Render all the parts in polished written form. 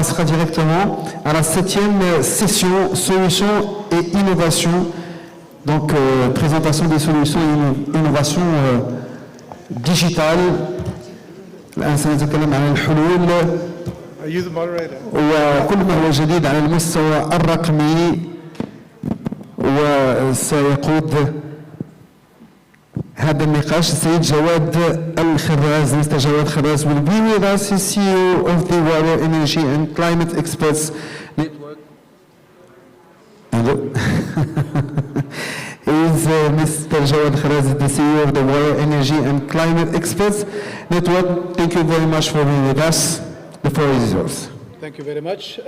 passera directement à la 7e session Solutions et Innovations. Donc, présentation des solutions et innovations digitales. الآن سنتكلم عن الحلول وكل ما هو جديد على المستوى الرقمي، وسيقود هذا النقاش السيد جواد الخراز. Mr. Jawad Kharaz will be with us, he's CEO of the Water, Energy and Climate Experts Network. Hello. Is Mr. Jawad Kharaz, the CEO of the Water, Energy and Climate Experts Network. Thank you very much for being with us. The floor is yours. Thank you very much.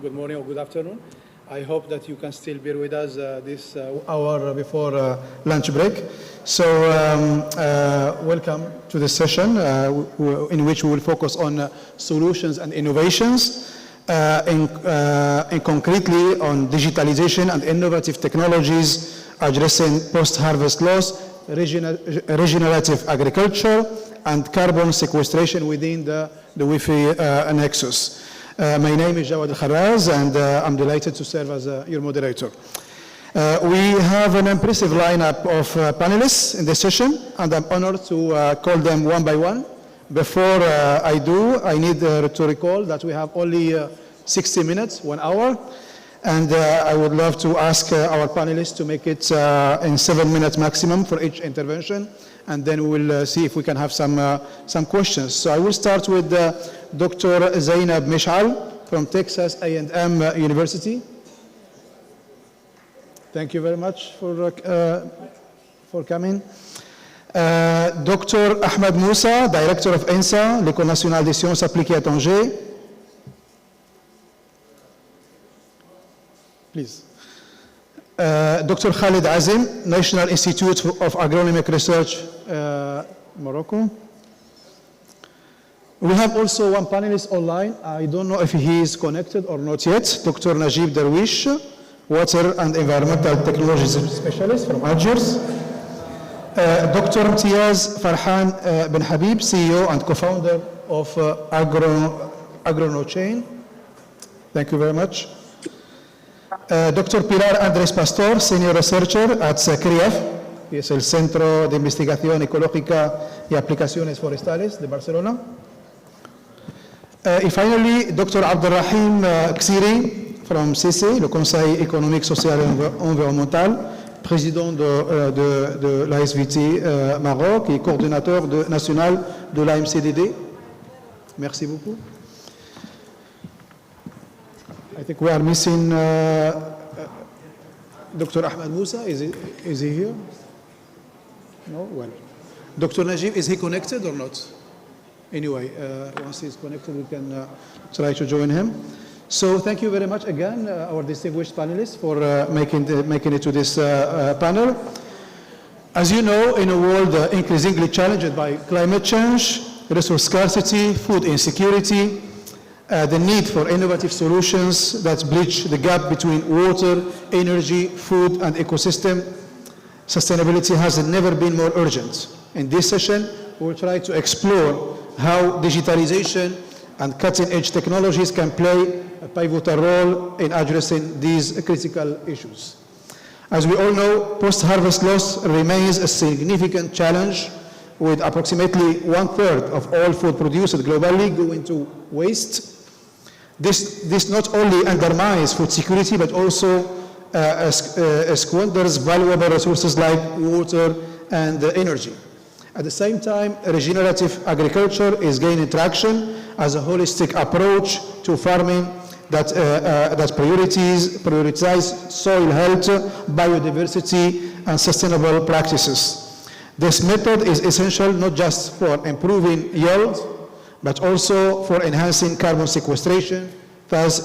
Good morning or good afternoon. I hope that you can still be with us this hour before lunch break. So welcome to this session in which we will focus on solutions and innovations, and concretely on digitalization and innovative technologies addressing post-harvest loss, regenerative agriculture, and carbon sequestration within the Wi-Fi nexus. My name is Jawad Kharaz, and I'm delighted to serve as your moderator. We have an impressive lineup of panelists in this session, and I'm honored to call them one by one. Before I do, I need to recall that we have only 60 minutes, 1 hour, and I would love to ask our panelists to make it in 7 minutes maximum for each intervention, and then we'll see if we can have some questions. So I will start with Dr. Zainab Mishal from Texas A&M University. Thank you very much for coming. Dr. Ahmed Moussa, Director of ENSA, l'École nationale des sciences appliquées à Tanger. Please. Dr. Khalid Azim, National Institute of Agronomic Research, Morocco. We have also one panelist online. I don't know if he is connected or not yet. Dr. Najib Darwish, Water and Environmental Technologies Specialist from Algiers. Dr. Imtiaz Farhan Ben Habib, CEO and co-founder of AgroNochain. Thank you very much. Dr. Pilar Andrés Pastor, Senior Researcher at CRIEF, que es el Centro de Investigación Ecológica y Aplicaciones Forestales de Barcelona. And finally, Dr. Abdelrahim Ksiri from CC, le Conseil économique, social et environnemental, président de l'ASVT Maroc et coordinateur national de l'AMCDD. Merci beaucoup. I think we are missing Dr. Ahmed Moussa. Is he here? No? Well. Dr. Najib, is he connected or not? Anyway, once he's connected, we can try to join him. So thank you very much again, our distinguished panelists, for making it to this panel. As you know, in a world increasingly challenged by climate change, resource scarcity, food insecurity, the need for innovative solutions that bridge the gap between water, energy, food, and ecosystem sustainability has never been more urgent. In this session, we will try to explore how digitalization and cutting-edge technologies can play a pivotal role in addressing these critical issues. As we all know, post-harvest loss remains a significant challenge, with approximately 1/3 of all food produced globally going to waste. This not only undermines food security, but also squanders valuable resources like water and energy. At the same time, regenerative agriculture is gaining traction as a holistic approach to farming that prioritizes soil health, biodiversity, and sustainable practices. This method is essential not just for improving yield, but also for enhancing carbon sequestration, thus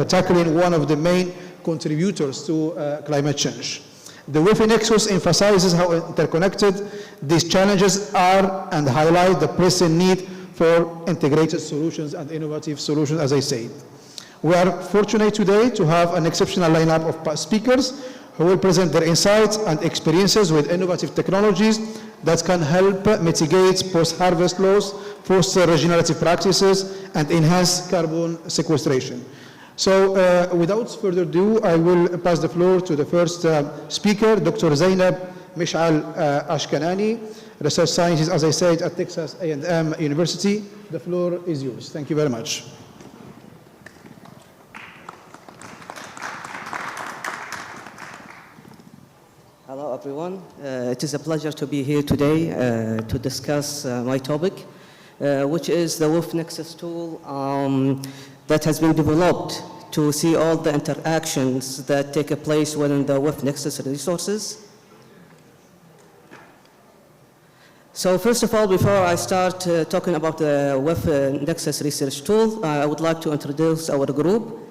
tackling one of the main contributors to climate change. The Wi-Fi nexus emphasizes how interconnected these challenges are and highlight the pressing need for integrated solutions and innovative solutions, as I said. We are fortunate today to have an exceptional lineup of speakers who will present their insights and experiences with innovative technologies that can help mitigate post-harvest loss, foster regenerative practices, and enhance carbon sequestration. So without further ado, I will pass the floor to the first speaker, Dr. Zainab Mish'al Ashkanani, Research Scientist, as I said, at Texas A&M University. The floor is yours. Thank you very much. Hello, everyone. It is a pleasure to be here today to discuss my topic, which is the WIF Nexus tool that has been developed to see all the interactions that take place within the WIF Nexus resources. So first of all, before I start talking about the WIF Nexus research tool, I would like to introduce our group.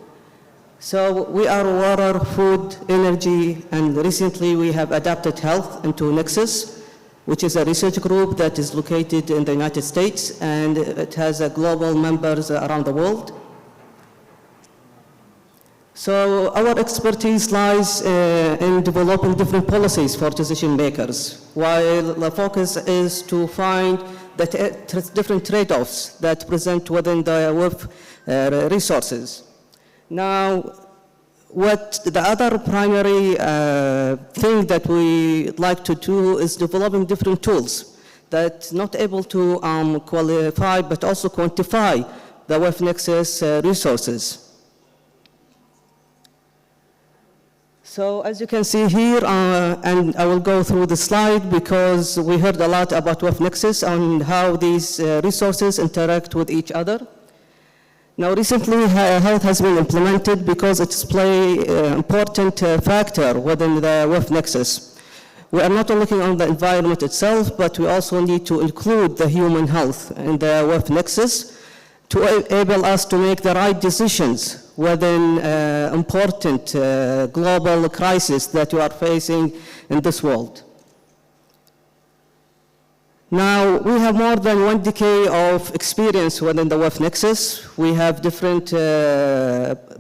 So we are water, food, energy, and recently we have adapted health into Nexus, which is a research group that is located in the United States, and it has global members around the world. So our expertise lies in developing different policies for decision makers, while the focus is to find the different trade-offs that present within the WIF resources. Now, what the other primary thing that we like to do is developing different tools that not able to qualify but also quantify the WIF Nexus resources. So as you can see here, and I will go through the slide because we heard a lot about WIF Nexus and how these resources interact with each other. Now, recently, health has been implemented because it's play an important factor within the WIF Nexus. We are not only looking on the environment itself, but we also need to include the human health in the WIF Nexus to enable us to make the right decisions within important global crisis that we are facing in this world. Now, we have more than 1 decade of experience within the WIF Nexus. We have different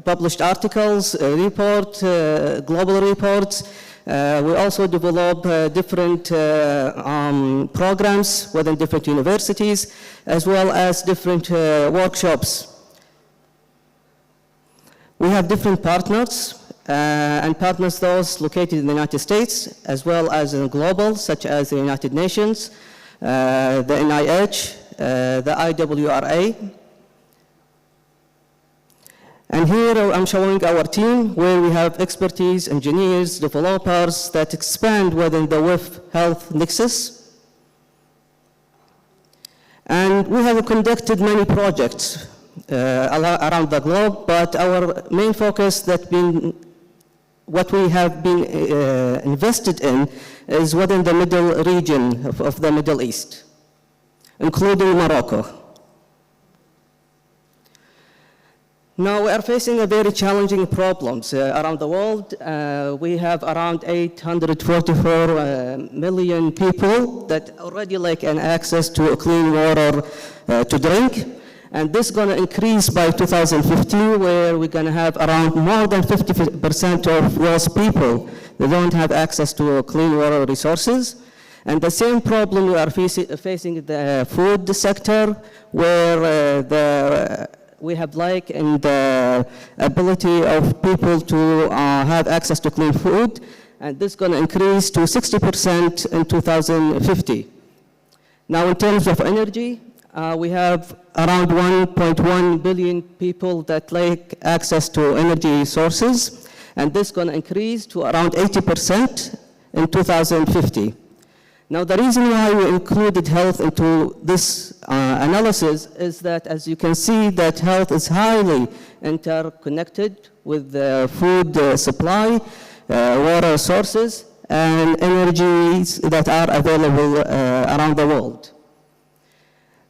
published articles, global reports. We also develop different programs within different universities, as well as different workshops. We have different partners, and partners those located in the United States, as well as in global, such as the United Nations, the NIH, the IWRA. And here I'm showing our team where we have expertise, engineers, developers that expand within the WIF Health Nexus. And we have conducted many projects around the globe, but our main focus what we have been invested in is within the middle region of the Middle East, including Morocco. Now we are facing a very challenging problems around the world. We have around 844 million people that already lack access to clean water to drink. And this is going to increase by 2015, where we're going to have around more than 50% of those people that don't have access to clean water resources. And the same problem we are facing the food sector, where we have lack in the ability of people to have access to clean food. And this is going to increase to 60% in 2050. Now, in terms of energy, we have around 1.1 billion people that lack access to energy sources, and this is going to increase to around 80% in 2050. Now, the reason why we included health into this analysis is that, as you can see, that health is highly interconnected with the food supply, water sources, and energies that are available around the world.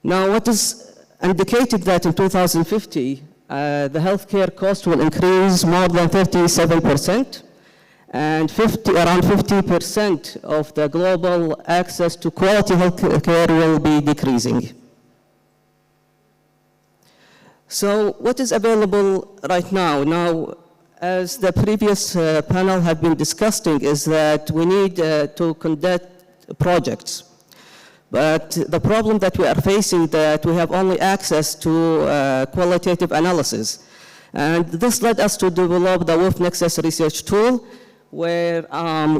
Now, what is indicated that in 2050, the healthcare cost will increase more than 37%, and around 50% of the global access to quality healthcare will be decreasing. So what is available right now? Now, as the previous panel had been discussing, is that we need to conduct projects. But the problem that we are facing that we have only access to qualitative analysis. And this led us to develop the Wolf Nexus research tool, where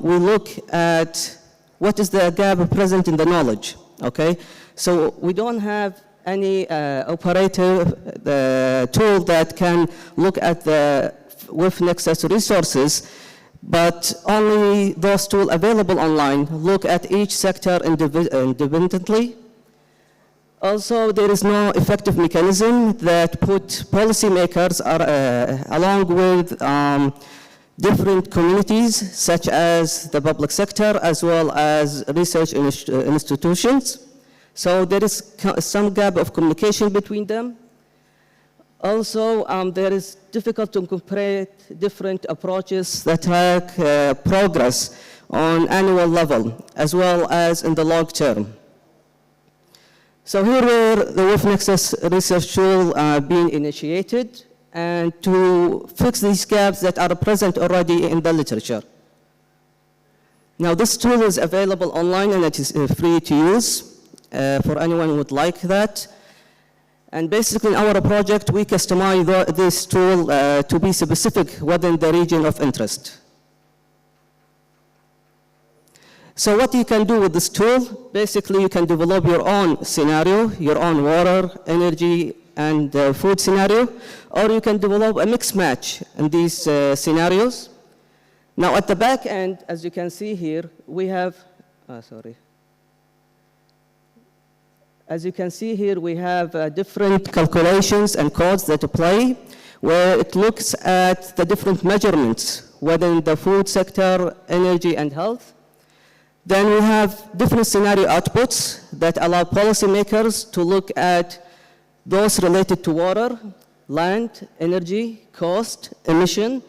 we look at what is the gap present in the knowledge, okay? So we don't have any operator tool that can look at the Wolf Nexus resources, but only those tools available online look at each sector independently. Also, there is no effective mechanism that put policymakers along with different communities, such as the public sector, as well as research institutions. So there is some gap of communication between them. Also, there is difficult to compare different approaches that track progress on annual level, as well as in the long term. So here were the Wolf Nexus research tool being initiated, and to fix these gaps that are present already in the literature. Now, this tool is available online, and it is free to use for anyone who would like that. And basically, in our project, we customize this tool to be specific within the region of interest. So what you can do with this tool, basically you can develop your own scenario, your own water, energy, and food scenario, or you can develop a mix match in these scenarios. Now at the back end, as you can see here, we have, As you can see here, we have different calculations and codes that apply, where it looks at the different measurements within the food sector, energy, and health. Then we have different scenario outputs that allow policymakers to look at those related to water, land, energy, cost, emission,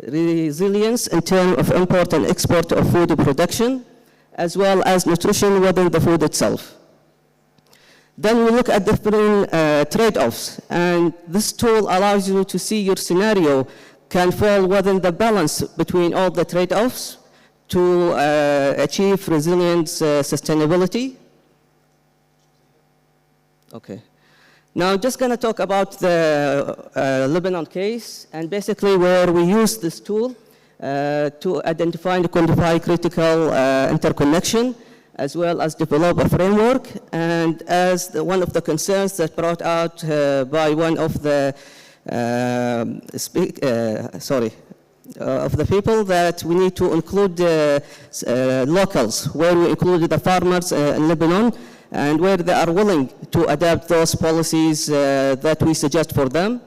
resilience in terms of import and export of food production, as well as nutrition within the food itself. Then we look at different trade-offs, and this tool allows you to see your scenario can fall within the balance between all the trade-offs to achieve resilience, sustainability. Okay. Now I'm just going to talk about the Lebanon case, and basically where we use this tool to identify and quantify critical interconnection, as well as develop a framework. And as one of the concerns that brought out by one of the of the people, that we need to include locals, where we included the farmers in Lebanon, and where they are willing to adapt those policies that we suggest for them.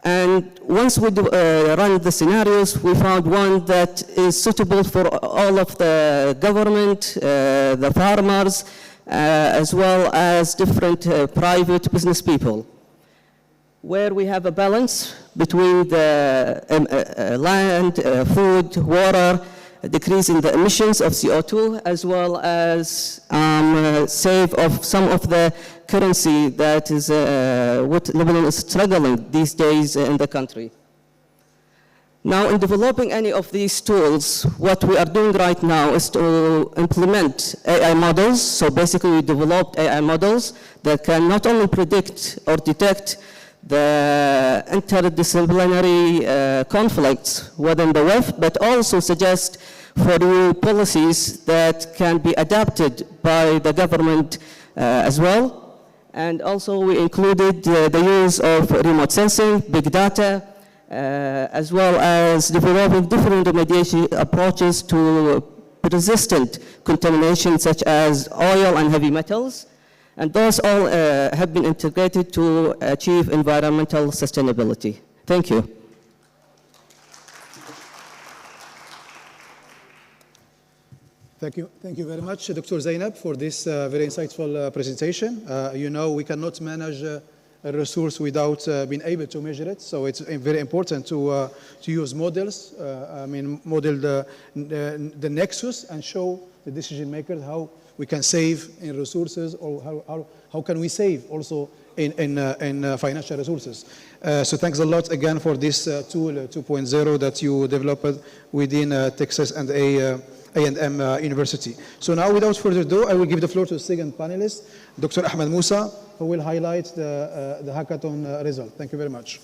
And once we run the scenarios, we found one that is suitable for all of the government, the farmers, as well as different private business people, where we have a balance between the land, food, water, a decrease in the emissions of CO2, as well as save of some of the currency that is what Lebanon is struggling these days in the country. Now, in developing any of these tools, what we are doing right now is to implement AI models. So basically, we developed AI models that can not only predict or detect the interdisciplinary conflicts within the WEF, but also suggest for new policies that can be adapted by the government as well. And also we included the use of remote sensing, big data, as well as developing different remediation approaches to persistent contamination such as oil and heavy metals. And those all have been integrated to achieve environmental sustainability. Thank you. Thank you very much, Dr. Zainab, for this very insightful presentation. You know, we cannot manage a resource without being able to measure it. So it's very important to use models, model the nexus and show the decision makers how we can save in resources, or how can we save also in financial resources. So thanks a lot again for this tool 2.0 that you developed within Texas and A&M University. So now, without further ado, I will give the floor to the second panelist, Dr. Ahmed Musa, who will highlight the hackathon result. Thank you very much.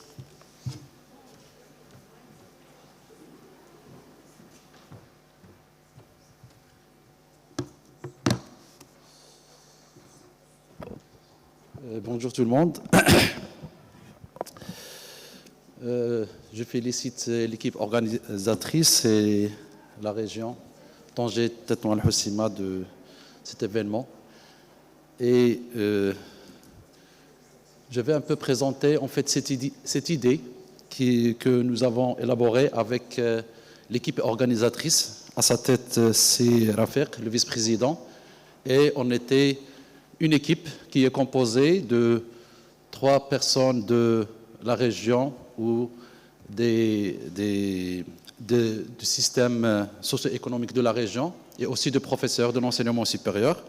Bonjour tout le monde. Je félicite l'équipe organisatrice et la région Tanger-Tetouan-Al de cet événement. Et je vais un peu présenter en fait cette idée que nous avons élaborée avec l'équipe organisatrice. À sa tête, c'est Rafik, le vice-président. Et on était une équipe qui est composée de 3 personnes de la région ou du système socio-économique de la région et aussi de professeurs de l'enseignement supérieur.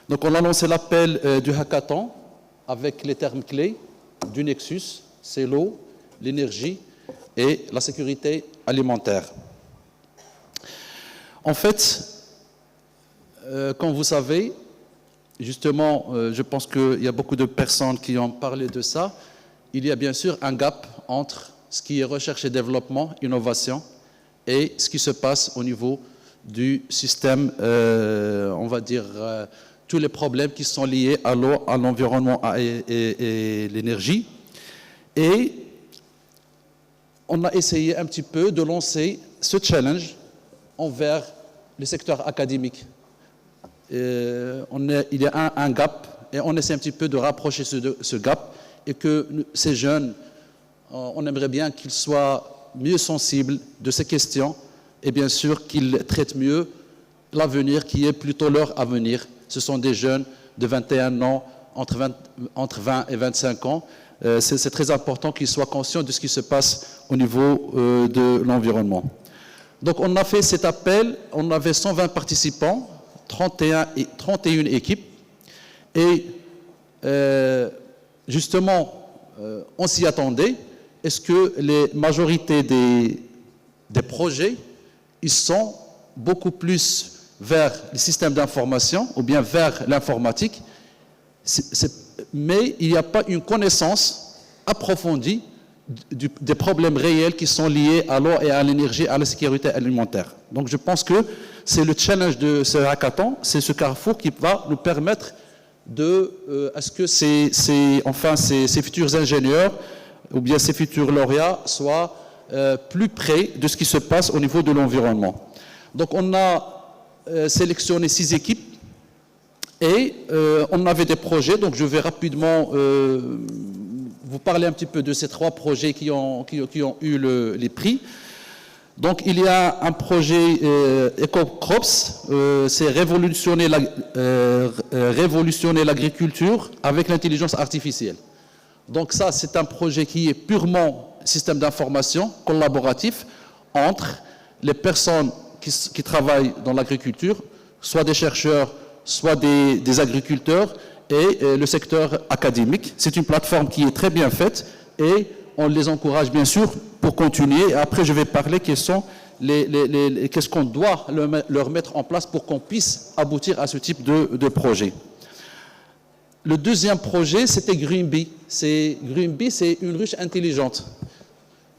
Donc on a lancé l'appel du hackathon avec les termes clés du Nexus, c'est l'eau, l'énergie et la sécurité alimentaire. En fait, comme vous savez, justement, je pense qu'il y a beaucoup de personnes qui ont parlé de ça. Il y a bien sûr un gap entre ce qui est recherche et développement, innovation, et ce qui se passe au niveau du système, on va dire, tous les problèmes qui sont liés à l'eau, à l'environnement et l'énergie. Et on a essayé un petit peu de lancer ce challenge envers le secteur académique. Il y a un gap et on essaie un petit peu de rapprocher ce gap et que ces jeunes, on aimerait bien qu'ils soient mieux sensibles de ces questions et bien sûr qu'ils traitent mieux l'avenir qui est plutôt leur avenir. Ce sont des jeunes de 21 ans, entre 20 et 25 ans. C'est très important qu'ils soient conscients de ce qui se passe au niveau de l'environnement. Donc on a fait cet appel, on avait 120 participants, 31 équipes et justement on s'y attendait. Est-ce que les majorités des projets ils sont beaucoup plus vers les systèmes d'information ou bien vers l'informatique, mais il n'y a pas une connaissance approfondie des problèmes réels qui sont liés à l'eau et à l'énergie, à la sécurité alimentaire. Donc je pense que c'est le challenge de ce hackathon, c'est ce carrefour qui va nous permettre à ce que ces futurs ingénieurs ou bien ces futurs lauréats soient plus près de ce qui se passe au niveau de l'environnement. Donc on a sélectionné 6 équipes et on avait des projets, donc je vais rapidement vous parler un petit peu de ces 3 projets qui ont eu les prix. Donc il y a un projet EcoCrops, c'est révolutionner l'agriculture avec l'intelligence artificielle. Donc ça, c'est un projet qui est purement système d'information collaboratif entre les personnes qui travaillent dans l'agriculture, soit des chercheurs, soit des agriculteurs et le secteur académique. C'est une plateforme qui est très bien faite et on les encourage bien sûr pour continuer. Et après, je vais parler qu'est-ce qu'on doit leur mettre en place pour qu'on puisse aboutir à ce type de projet. Le deuxième projet, c'était Greenbee. Greenbee, c'est une ruche intelligente.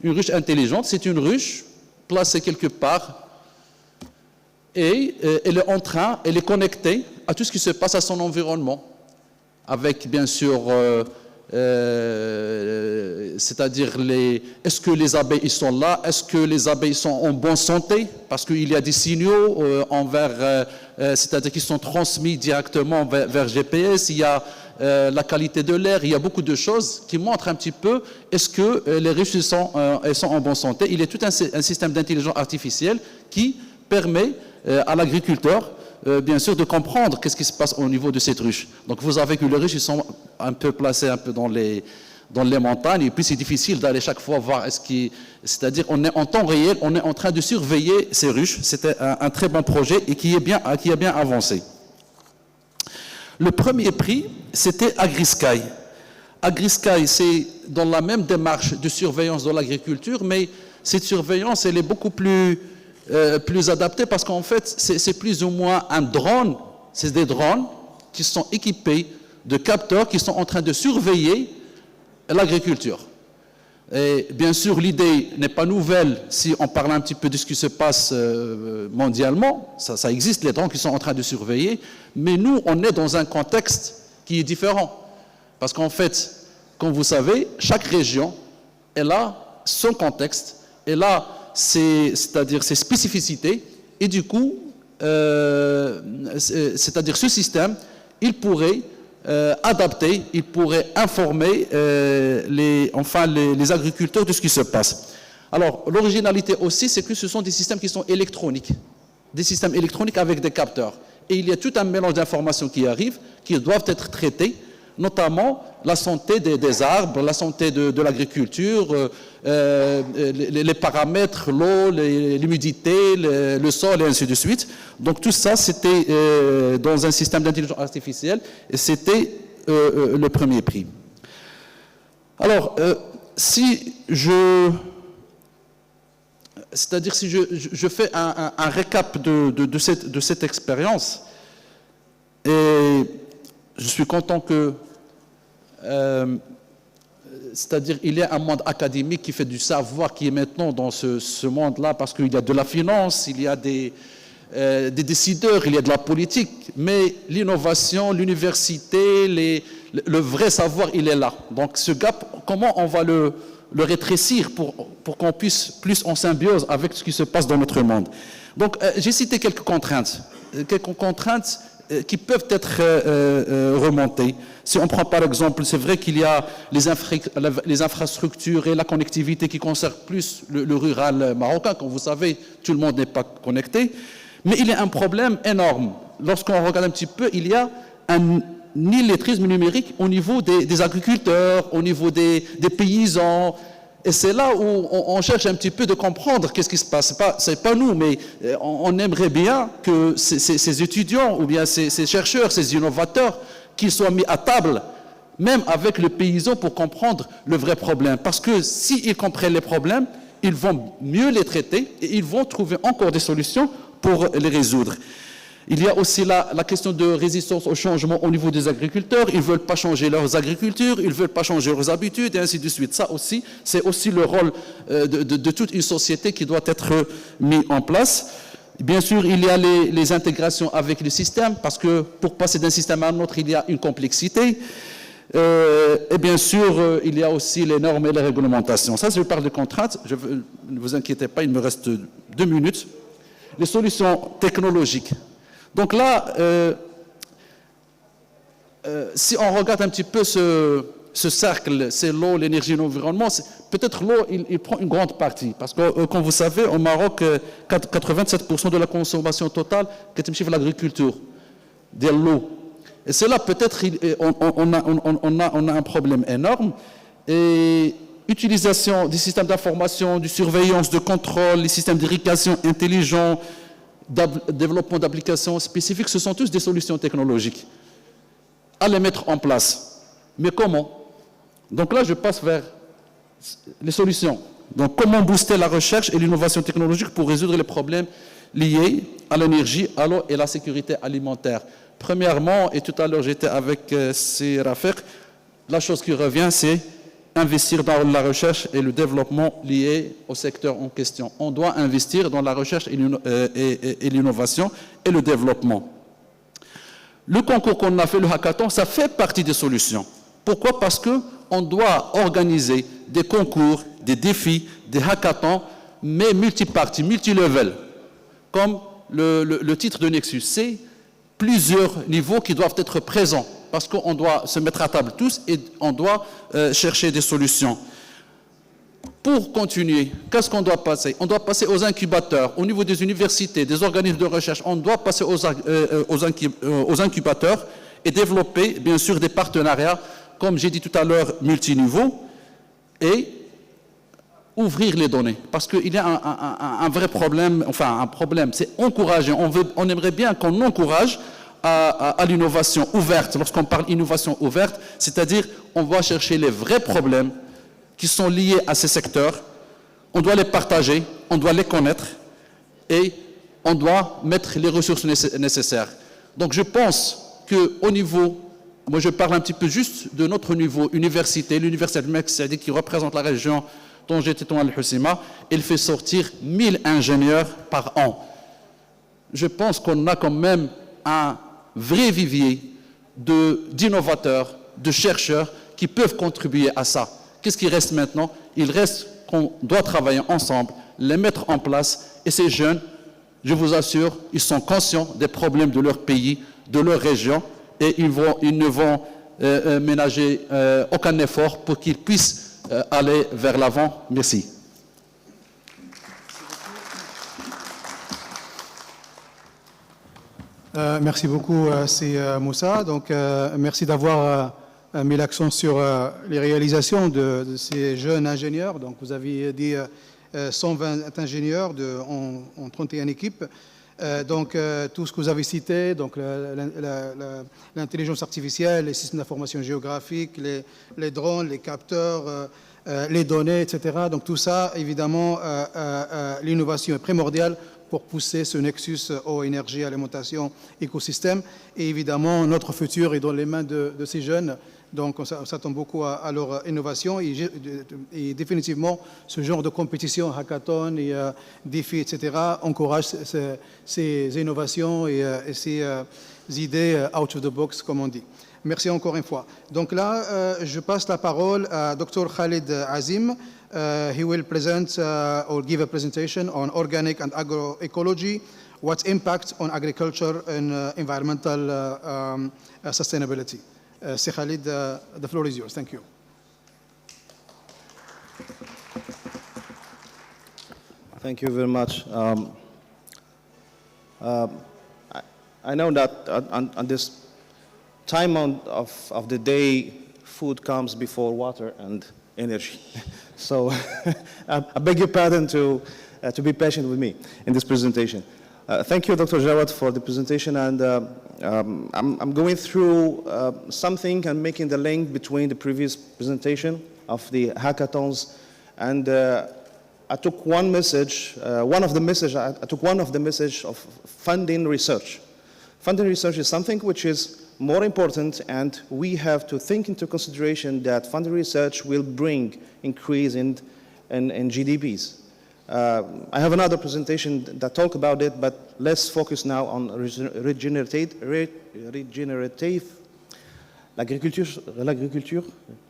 Une ruche intelligente, c'est une ruche placée quelque part et elle est connectée à tout ce qui se passe à son environnement. Avec bien sûr, c'est-à-dire est-ce que les abeilles ils sont là, est-ce que les abeilles sont en bonne santé, parce qu'il y a des signaux c'est-à-dire qu'ils sont transmis directement vers GPS, il y a la qualité de l'air, il y a beaucoup de choses qui montrent un petit peu est-ce que les ruches elles sont en bonne santé. Il y a tout un système d'intelligence artificielle qui permet à l'agriculteur bien sûr de comprendre qu'est-ce qui se passe au niveau de cette ruche. Donc vous avez que les ruches ils sont un peu placées un peu dans les montagnes et puis c'est difficile d'aller chaque fois voir c'est-à-dire on est en temps réel, on est en train de surveiller ces ruches. C'était un très bon projet et qui a bien avancé. Le premier prix, c'était AgriSky. AgriSky, c'est dans la même démarche de surveillance de l'agriculture, mais cette surveillance, elle est beaucoup plus adaptée parce qu'en fait, c'est plus ou moins un drone, c'est des drones qui sont équipés de capteurs qui sont en train de surveiller l'agriculture. Et bien sûr, l'idée n'est pas nouvelle si on parle un petit peu de ce qui se passe mondialement. Ça existe, les drones qui sont en train de surveiller, mais nous, on est dans un contexte qui est différent. Parce qu'en fait, comme vous savez, chaque région, elle a son contexte, elle a c'est-à-dire ses spécificités, et du coup, c'est-à-dire ce système, il pourrait adapter, il pourrait informer les agriculteurs de ce qui se passe. Alors, l'originalité aussi, c'est que ce sont des systèmes qui sont électroniques, des systèmes électroniques avec des capteurs. Et il y a tout un mélange d'informations qui arrivent, qui doivent être traitées, notamment la santé des arbres, la santé de l'agriculture, les paramètres, l'eau, l'humidité, le sol et ainsi de suite. Donc tout ça, c'était dans un système d'intelligence artificielle et c'était le premier prix. Alors, si je fais un récap de cette expérience, et je suis content que c'est-à-dire il y a un monde académique qui fait du savoir qui est maintenant dans ce monde-là parce qu'il y a de la finance, il y a des décideurs, il y a de la politique, mais l'innovation, l'université, le vrai savoir, il est là. Donc ce gap, comment on va le rétrécir pour qu'on puisse plus en symbiose avec ce qui se passe dans notre monde. Donc j'ai cité quelques contraintes qui peuvent être remontées. Si on prend par exemple, c'est vrai qu'il y a les infrastructures et la connectivité qui concernent plus le rural marocain. Comme vous savez, tout le monde n'est pas connecté. Mais il y a un problème énorme. Lorsqu'on regarde un petit peu, il y a un illettrisme numérique au niveau des agriculteurs, au niveau des paysans. Et c'est là où on cherche un petit peu de comprendre qu'est-ce qui se passe. C'est pas nous, mais on aimerait bien que ces étudiants ou bien ces chercheurs, ces innovateurs, qu'ils soient mis à table, même avec le paysan, pour comprendre le vrai problème. Parce que s'ils comprennent les problèmes, ils vont mieux les traiter et ils vont trouver encore des solutions pour les résoudre. Il y a aussi la question de résistance au changement au niveau des agriculteurs. Ils ne veulent pas changer leurs agricultures, ils ne veulent pas changer leurs habitudes, et ainsi de suite. Ça aussi, c'est aussi le rôle de toute une société qui doit être mis en place. Bien sûr, il y a les intégrations avec le système, parce que pour passer d'un système à un autre, il y a une complexité. Et bien sûr, il y a aussi les normes et les réglementations. Ça, je parle de contraintes. Ne vous inquiétez pas, il me reste 2 minutes. Les solutions technologiques. Donc là, si on regarde un petit peu ce cercle, c'est l'eau, l'énergie et l'environnement, peut-être l'eau, il prend une grande partie. Parce que, comme vous savez, au Maroc, 87% de la consommation totale est l'agriculture, de l'eau. Et c'est là, peut-être, on a un problème énorme. Et utilisation des systèmes d'information, de surveillance, de contrôle, les systèmes d'irrigation intelligents, développement d'applications spécifiques, ce sont tous des solutions technologiques à les mettre en place. Mais comment? Donc là, je passe vers les solutions. Donc, comment booster la recherche et l'innovation technologique pour résoudre les problèmes liés à l'énergie, à l'eau et à la sécurité alimentaire? Premièrement, et tout à l'heure j'étais avec Rafik, la chose qui revient, c'est investir dans la recherche et le développement lié au secteur en question. On doit investir dans la recherche et l'innovation et le développement. Le concours qu'on a fait, le hackathon, ça fait partie des solutions. Pourquoi? Parce qu'on doit organiser des concours, des défis, des hackathons, mais multiparties, multilevel, comme le titre de Nexus. C'est plusieurs niveaux qui doivent être présents, parce qu'on doit se mettre à table tous et on doit chercher des solutions. Pour continuer, qu'est-ce qu'on doit passer? On doit passer aux incubateurs, au niveau des universités, des organismes de recherche. On doit passer aux incubateurs et développer, bien sûr, des partenariats, comme j'ai dit tout à l'heure, multiniveaux, et ouvrir les données. Parce qu'il y a un vrai problème, enfin un problème, c'est encourager. On aimerait bien qu'on encourage à l'innovation ouverte. Lorsqu'on parle innovation ouverte, c'est-à-dire on va chercher les vrais problèmes qui sont liés à ces secteurs, on doit les partager, on doit les connaître et on doit mettre les ressources nécessaires. Donc je pense qu'au niveau, moi je parle un petit peu juste de notre niveau université, l'université de Mexique qui représente la région Tanger-Tetouan-Al, il fait sortir 1000 ingénieurs par an. Je pense qu'on a quand même un vrai vivier d'innovateurs, de chercheurs qui peuvent contribuer à ça. Qu'est-ce qui reste maintenant? Il reste qu'on doit travailler ensemble, les mettre en place. Et ces jeunes, je vous assure, ils sont conscients des problèmes de leur pays, de leur région, et ils ne vont ménager aucun effort pour qu'ils puissent aller vers l'avant. Merci. Merci beaucoup, c'est Moussa. Donc, merci d'avoir mis l'accent sur les réalisations de ces jeunes ingénieurs. Donc, vous avez dit 120 ingénieurs en 31 équipes. Donc, tout ce que vous avez cité, donc l'intelligence artificielle, les systèmes d'information géographique, les drones, les capteurs, les données, etc. Donc, tout ça, évidemment, l'innovation est primordiale pour pousser ce nexus eau, énergie, alimentation, écosystème. Et évidemment, notre futur est dans les mains de ces jeunes. Donc, on s'attend beaucoup à leur innovation. Et définitivement, ce genre de compétition, hackathon et défis, etc., encourage ces innovations et ces idées out of the box, comme on dit. Merci encore une fois. Donc là, je passe la parole à Dr. Khalid Azim. He will present or give a presentation on organic and agroecology, what's impact on agriculture and environmental sustainability. Sir Khalid, the floor is yours. Thank you. Thank you very much. I know that on this time of the day, food comes before water and energy. So I beg your pardon to be patient with me in this presentation. Thank you, Dr. Jawad, for the presentation. And I'm going through something and making the link between the previous presentation of the hackathons. And I took one message, I took one of the message of funding research. Funding research is something which is more important, and we have to think into consideration that funding research will bring increase in GDPs. I have another presentation that talk about it, but let's focus now on l'agriculture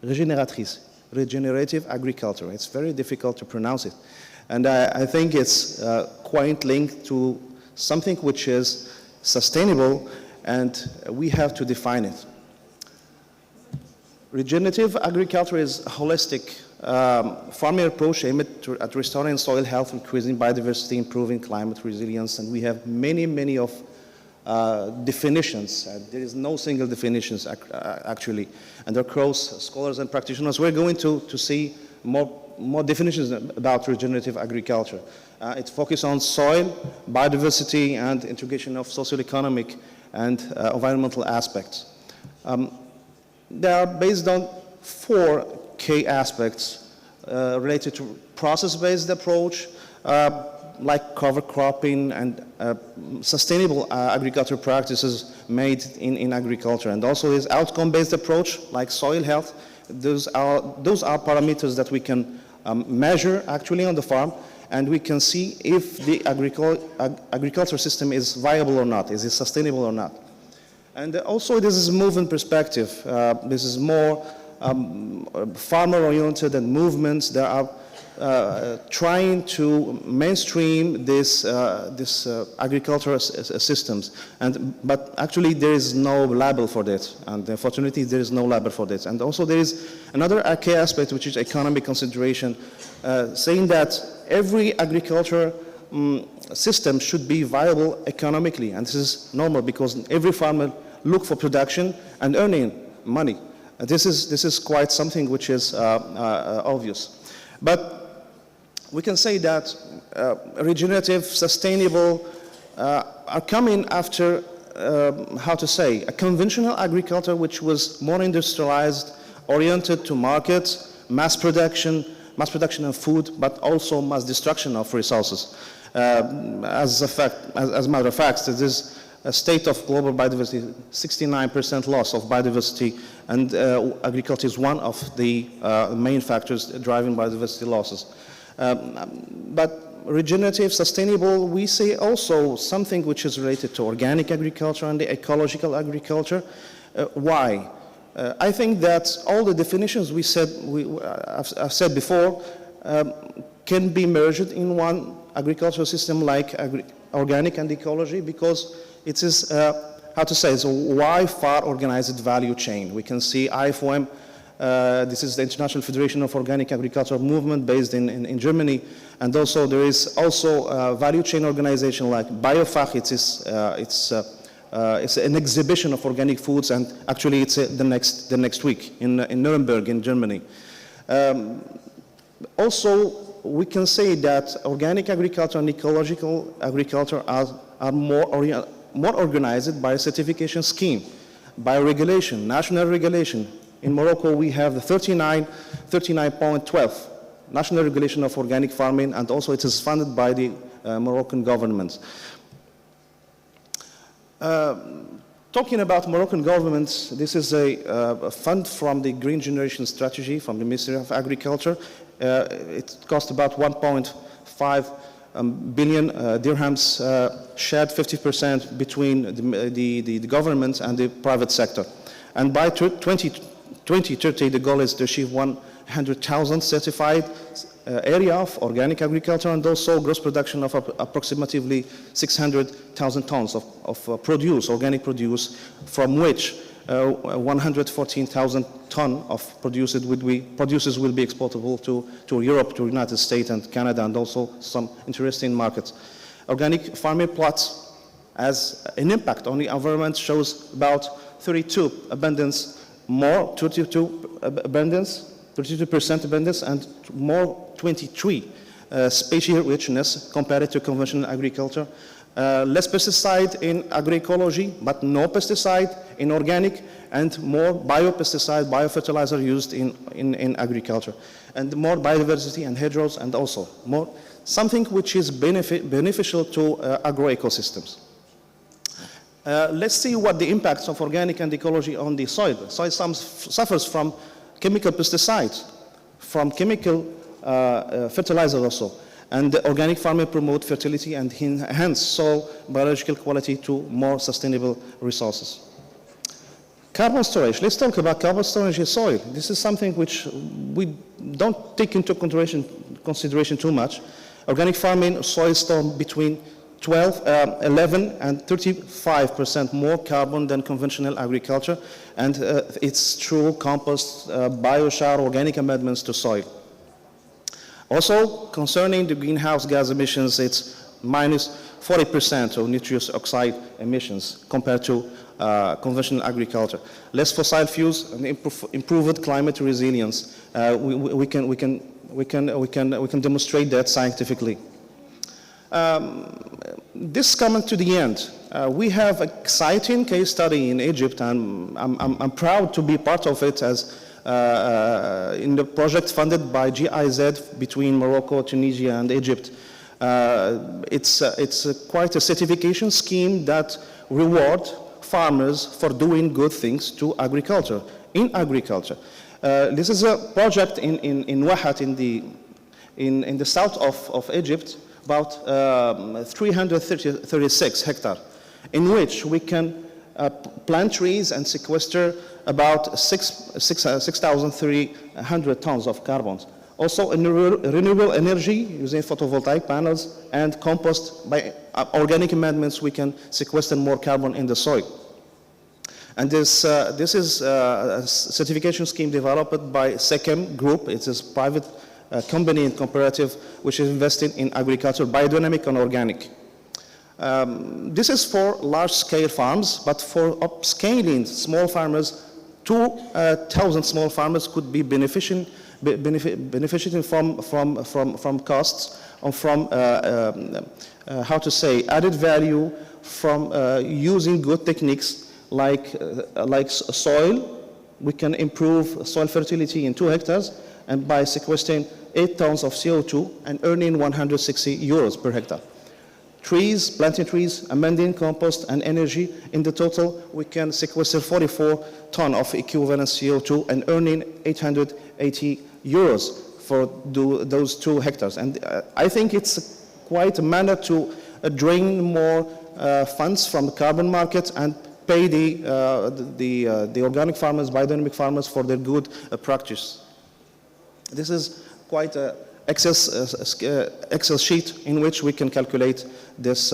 régénératrice, regenerative agriculture. It's very difficult to pronounce it. And I think it's quite linked to something which is sustainable, and we have to define it. Regenerative agriculture is a holistic farming approach aimed at restoring soil health, increasing biodiversity, improving climate resilience, and we have many of definitions. There is no single definitions actually, and across scholars and practitioners we're going to see more definitions about regenerative agriculture. It focuses on soil, biodiversity, and integration of socio-economic and environmental aspects. They are based on 4 key aspects related to process-based approach, like cover cropping and sustainable agriculture practices made in agriculture. And also this outcome-based approach, like soil health. Those are parameters that we can measure actually on the farm, and we can see if the agriculture system is viable or not, is it sustainable or not. And also this is a movement perspective. This is more farmer-oriented and movements that are trying to mainstream this agricultural systems. But actually there is no label for that, and unfortunately there is no label for that. And also there is another key aspect, which is economic consideration, saying that every agriculture system should be viable economically, and this is normal because every farmer look for production and earning money. This is quite something which is obvious. But we can say that regenerative, sustainable are coming after how to say, a conventional agriculture which was more industrialized, oriented to markets, mass production of food, but also mass destruction of resources. As a matter of fact, it is a state of global biodiversity, 69% loss of biodiversity, and agriculture is one of the main factors driving biodiversity losses. But regenerative, sustainable, we say also something which is related to organic agriculture and the ecological agriculture. Why? I think that all the definitions I've said before can be merged in one agricultural system like organic and ecology, because it is, how to say, it's a wide, far organized value chain. We can see IFOM, this is the International Federation of Organic Agriculture movement based in Germany, and also there is also a value chain organization like Biofach. It's an exhibition of organic foods, and actually it's the next week in Nuremberg in Germany. Also, we can say that organic agriculture and ecological agriculture are more organized by a certification scheme, by regulation, national regulation. In Morocco, we have the 39.12 national regulation of organic farming, and also it is funded by the Moroccan government. Talking about Moroccan government, this is a fund from the Green Generation Strategy from the Ministry of Agriculture. It cost about 1.5 billion dirhams, shared 50% between the government and the private sector. And by 2030, the goal is to achieve 100,000 certified area of organic agriculture, and also gross production of approximately 600,000 tons of organic produce, from which 114,000 tons of produces will be exportable to Europe, to the United States and Canada, and also some interesting markets. Organic farming plots as an impact on the environment shows about 32% abundance, and more 23 species richness compared to conventional agriculture. Less pesticide in agroecology, but no pesticide in organic, and more biopesticide, biofertilizer used in agriculture, and more biodiversity and hedgerows, and also more something which is beneficial to agroecosystems. Let's see what the impacts of organic and ecology on the soil. Soil suffers from chemical pesticides, from chemical fertilizer also. And the organic farming promote fertility and enhance soil biological quality to more sustainable resources. Carbon storage. Let's talk about carbon storage in soil. This is something which we don't take into consideration too much. Organic farming soil store between 11 and 35% more carbon than conventional agriculture, and it's through compost, biochar, organic amendments to soil. Also, concerning the greenhouse gas emissions, it's minus 40% of nitrous oxide emissions compared to conventional agriculture. Less fossil fuels and improved climate resilience. We can demonstrate that scientifically. This coming to the end, we have an exciting case study in Egypt, and I'm proud to be part of it as in the project funded by GIZ between Morocco, Tunisia, and Egypt. It's quite a certification scheme that rewards farmers for doing good things to agriculture, in agriculture. This is a project in Wahat, in the south of Egypt, about 336 hectares, in which we can plant trees and sequester about 6,300 tons of carbon. Also, renewable energy using photovoltaic panels and compost. By organic amendments, we can sequester more carbon in the soil. And this is a certification scheme developed by SECEM Group. It's a private company and cooperative which is invested in agriculture, biodynamic and organic. This is for large-scale farms, but for upscaling small farmers, 2,000 small farmers could be benefiting from costs from how to say, added value from using good techniques like soil. We can improve soil fertility in 2 hectares, and by sequestering 8 tons of CO2 and earning 160 euros per hectare. Trees, planting trees, amending compost and energy, in the total we can sequester 44 tons of equivalent CO2 and earning 880 euros for those 2 hectares. And I think it's quite a manner to drain more funds from the carbon market and pay the organic farmers, biodynamic farmers for their good practice. This is quite an Excel sheet in which we can calculate this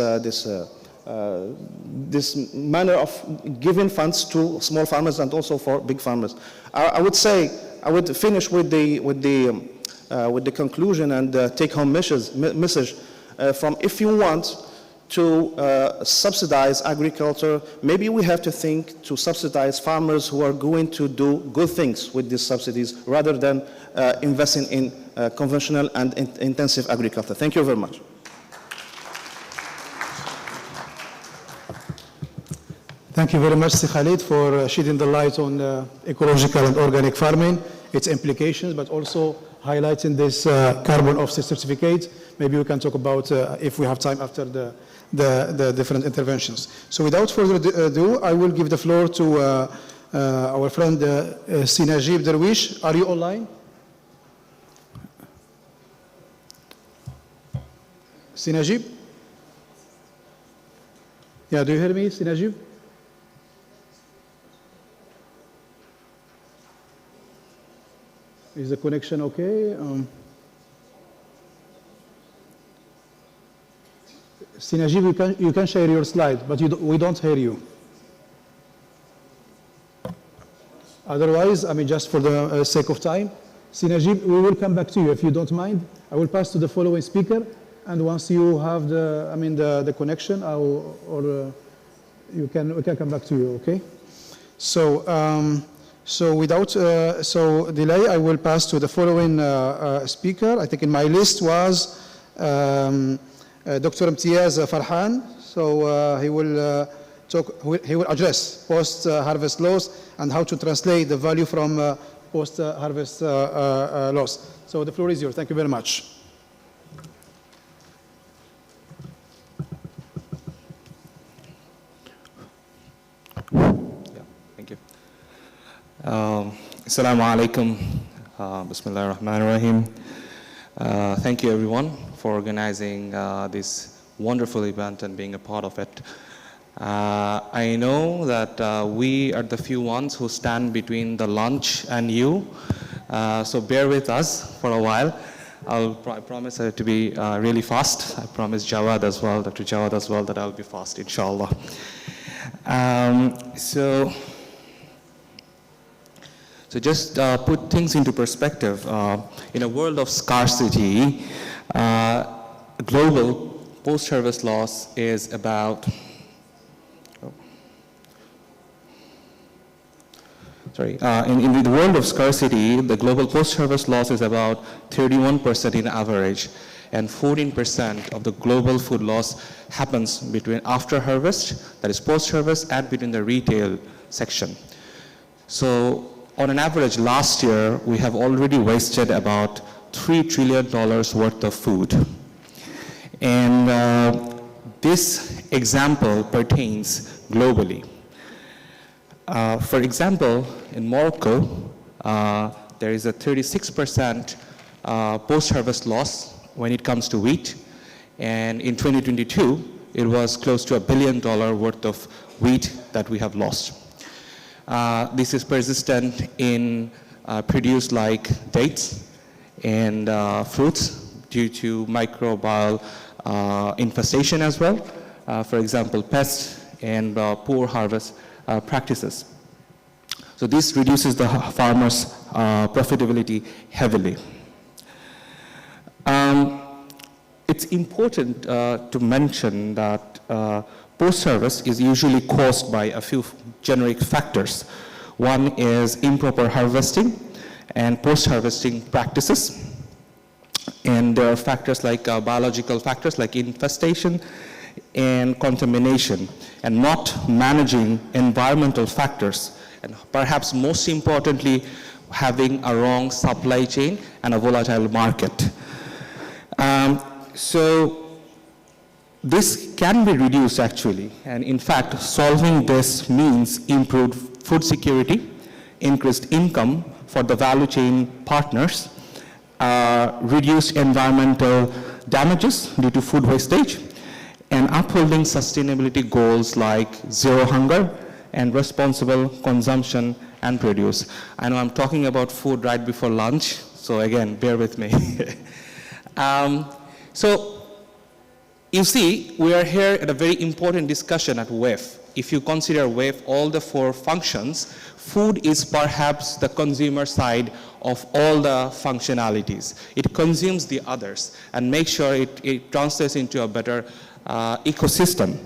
manner of giving funds to small farmers and also for big farmers. I would say, I would finish with the conclusion and take-home message from, if you want to subsidize agriculture, maybe we have to think to subsidize farmers who are going to do good things with these subsidies rather than investing in conventional and intensive agriculture. Thank you very much. Thank you very much, Si Khalid, for shedding the light on ecological and organic farming, its implications, but also highlighting this carbon offset certificate. Maybe we can talk about, if we have time after the different interventions. So without further ado, I will give the floor to our friend Sinajib Darwish. Are you online? Sinajib? Yeah, do you hear me, Sinajib? Is the connection okay? Sinajib, you can share your slide, but we don't hear you. Otherwise, I mean, just for the sake of time, Sinajib, we will come back to you if you don't mind. I will pass to the following speaker, and once you have the connection, we can come back to you. Okay? So without delay, I will pass to the following speaker. I think in my list was Dr. Imtiaz Farhan. So he will address post-harvest loss and how to translate the value from post-harvest loss. So the floor is yours. Thank you very much. Assalamu alaikum. Bismillah ar-Rahman ar-Rahim. Thank you everyone for organizing this wonderful event and being a part of it. I know that we are the few ones who stand between the lunch and you, so bear with us for a while. I promise it to be really fast. I promise Jawad as well, Dr. Jawad as well, that I'll be fast, inshallah. So just put things into perspective. In a world of scarcity, global post-harvest loss is about, in the world of scarcity, the global post-harvest loss is about 31% in average, and 14% of the global food loss happens between after harvest, that is post-harvest, and between the retail section. So on an average, last year, we have already wasted about $3 trillion worth of food. And this example pertains globally. For example, in Morocco, there is a 36% post-harvest loss when it comes to wheat. And in 2022, it was close to $1 billion worth of wheat that we have lost. This is persistent in produce like dates and fruits due to microbial infestation as well. For example, pests and poor harvest practices. So this reduces the farmers' profitability heavily. It's important to mention that post-harvest is usually caused by a few generic factors. One is improper harvesting and post-harvesting practices. And there are factors like biological factors like infestation and contamination, and not managing environmental factors. And perhaps most importantly, having a wrong supply chain and a volatile market. So this can be reduced actually, and in fact, solving this means improved food security, increased income for the value chain partners, reduced environmental damages due to food wastage, and upholding sustainability goals like zero hunger and responsible consumption and produce. I know I'm talking about food right before lunch, so again, bear with me. So you see, we are here at a very important discussion at WEF. If you consider WEF, all the 4 functions, food is perhaps the consumer side of all the functionalities. It consumes the others and makes sure it translates into a better ecosystem.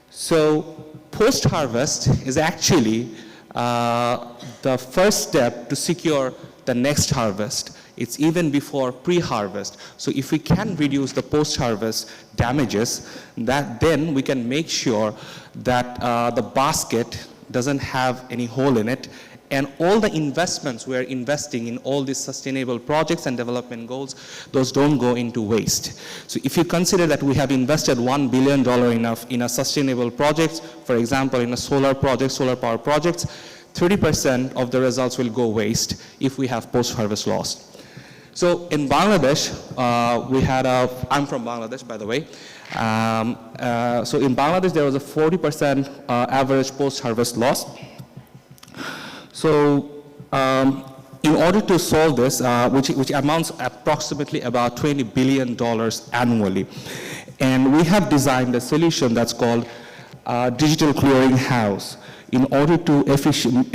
So post-harvest is actually the first step to secure the next harvest. It's even before pre-harvest. So if we can reduce the post-harvest damages, then we can make sure that the basket doesn't have any hole in it, and all the investments we are investing in all these sustainable projects and development goals, those don't go into waste. So if you consider that we have invested $1 billion in a sustainable projects, for example, in a solar project, solar power projects, 30% of the results will go waste if we have post-harvest loss. So in Bangladesh, I'm from Bangladesh, by the way. So in Bangladesh, there was a 40% average post-harvest loss. So in order to solve this, which amounts approximately about $20 billion annually, and we have designed a solution that's called digital clearing house, in order to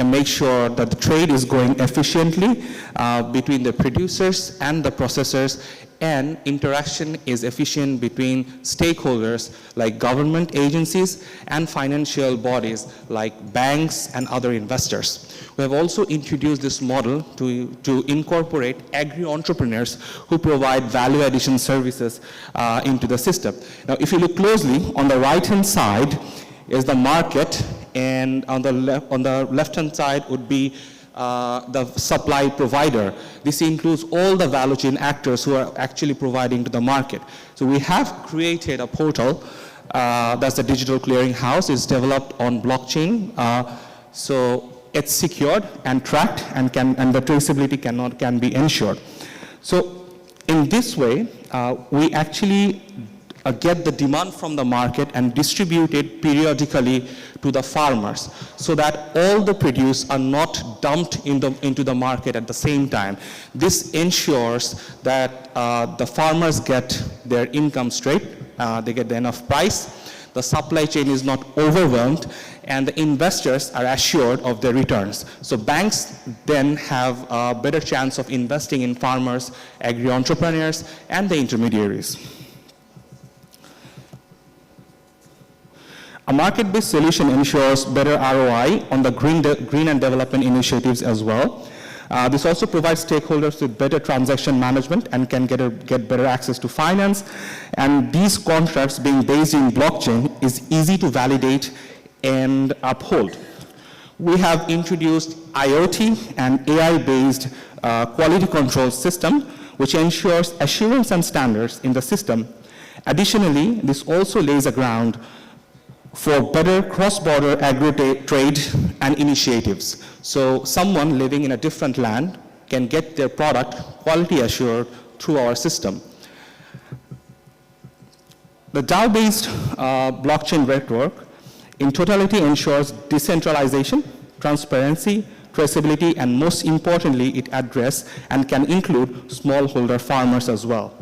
make sure that the trade is going efficiently between the producers and the processors, and interaction is efficient between stakeholders like government agencies and financial bodies like banks and other investors. We have also introduced this model to incorporate agri-entrepreneurs who provide value addition services into the system. Now, if you look closely, on the right-hand side is the market, and on the left-hand side would be the supply provider. This includes all the value chain actors who are actually providing to the market. So we have created a portal, that's the digital clearing house. It's developed on blockchain, so it's secured and tracked, and the traceability can be ensured. So in this way, we actually get the demand from the market and distribute it periodically to the farmers, so that all the produce are not dumped into the market at the same time. This ensures that the farmers get their income straight, they get enough price, the supply chain is not overwhelmed, and the investors are assured of their returns. So banks then have a better chance of investing in farmers, agri-entrepreneurs, and the intermediaries. A market-based solution ensures better ROI on the green and development initiatives as well. This also provides stakeholders with better transaction management and can get better access to finance. And these contracts being based in blockchain is easy to validate and uphold. We have introduced IoT and AI-based quality control system, which ensures assurance and standards in the system. Additionally, this also lays a ground for better cross-border agri-trade and initiatives. So someone living in a different land can get their product quality assured through our system. The DAO-based blockchain network in totality ensures decentralization, transparency, traceability, and most importantly, it addresses and can include smallholder farmers as well.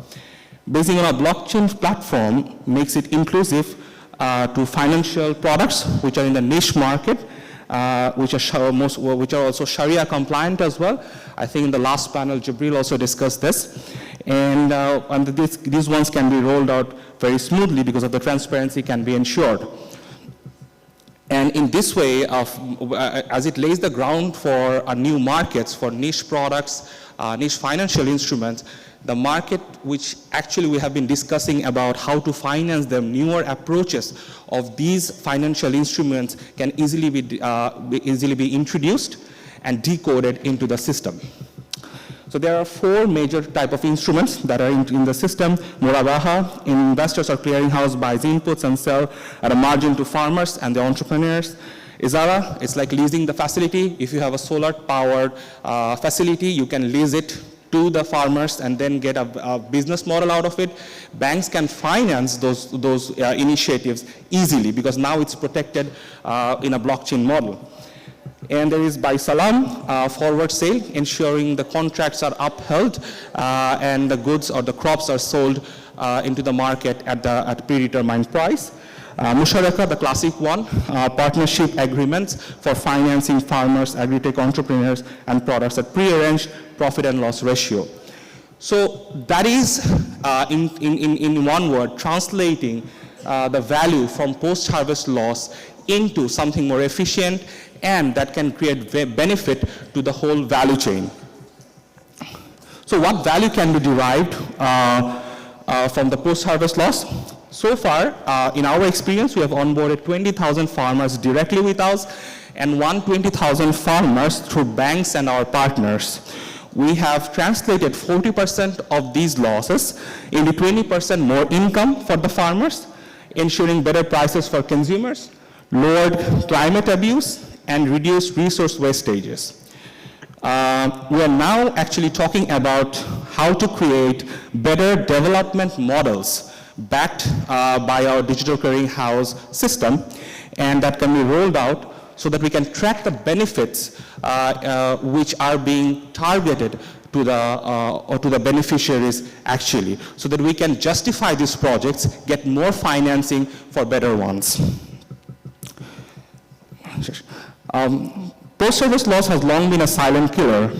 Basing on a blockchain platform makes it inclusive to financial products which are in the niche market, which are also Sharia compliant as well. I think in the last panel, Jibril also discussed this. And these ones can be rolled out very smoothly because of the transparency can be ensured. And in this way, as it lays the ground for new markets, for niche products, niche financial instruments, the market, which actually we have been discussing about how to finance the newer approaches of these financial instruments, can easily be introduced and decoded into the system. So there are 4 major type of instruments that are in the system. Murabaha, investors or clearinghouse buys inputs and sell at a margin to farmers and the entrepreneurs. Izara, it's like leasing the facility. If you have a solar-powered facility, you can lease it to the farmers and then get a business model out of it. Banks can finance those initiatives easily because now it's protected in a blockchain model. And there is Buy Salam, forward sale, ensuring the contracts are upheld and the goods or the crops are sold into the market at a predetermined price. Musharaka, the classic one, partnership agreements for financing farmers, agri-tech entrepreneurs, and products at pre-arranged profit and loss ratio. So that is, in one word, translating the value from post-harvest loss into something more efficient and that can create benefit to the whole value chain. So what value can be derived from the post-harvest loss? So far, in our experience, we have onboarded 20,000 farmers directly with us and 120,000 farmers through banks and our partners. We have translated 40% of these losses into 20% more income for the farmers, ensuring better prices for consumers, lowered climate abuse, and reduced resource wastages. We are now actually talking about how to create better development models backed by our digital clearinghouse system, and that can be rolled out so that we can track the benefits which are being targeted to the beneficiaries actually, so that we can justify these projects, get more financing for better ones. Post-service loss has long been a silent killer.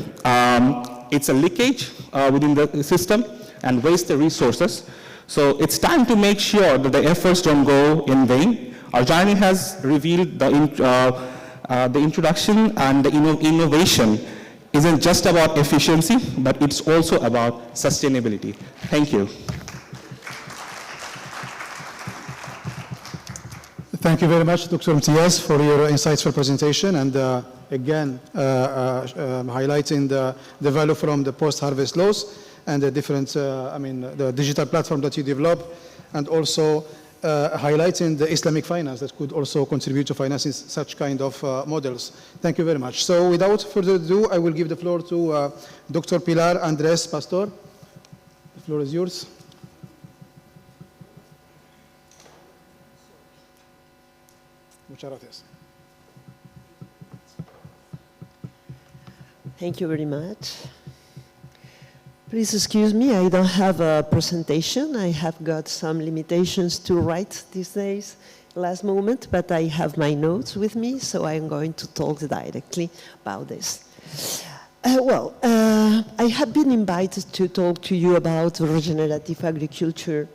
It's a leakage within the system and wastes the resources. So it's time to make sure that the efforts don't go in vain. Our journey has revealed the introduction and the innovation isn't just about efficiency, but it's also about sustainability. Thank you. Thank you very much, Dr. Imtiaz, for your insightful presentation and again highlighting the value from the post-harvest loss and the different, the digital platform that you develop, and also highlighting the Islamic finance that could also contribute to financing such kind of models. Thank you very much. So without further ado, I will give the floor to Dr. Pilar Andres Pastor. The floor is yours. Muchas gracias. Thank you very much. Please excuse me, I don't have a presentation. I have got some limitations to write these days, last moment, but I have my notes with me, so I'm going to talk directly about this. I have been invited to talk to you about regenerative agriculture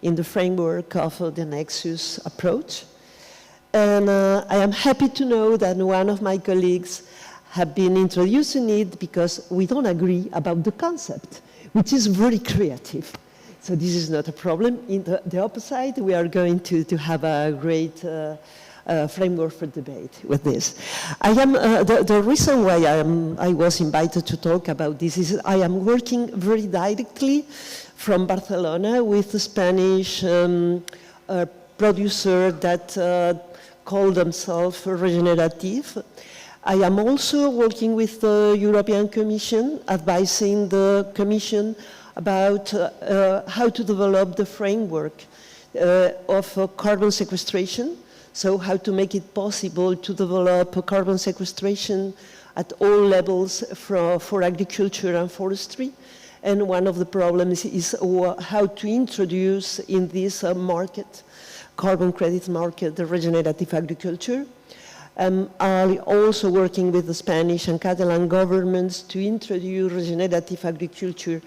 in the framework of the Nexus approach. And I am happy to know that one of my colleagues have been introducing it because we don't agree about the concept, which is very creative. So this is not a problem. In the opposite, we are going to have a great framework for debate with this. The reason why I was invited to talk about this is I am working very directly from Barcelona with a Spanish producer that call themselves regenerative. I am also working with the European Commission, advising the Commission about how to develop the framework of carbon sequestration. So how to make it possible to develop carbon sequestration at all levels for agriculture and forestry. And one of the problems is how to introduce in this market, carbon credit market, the regenerative agriculture. I'm also working with the Spanish and Catalan governments to introduce regenerative agriculture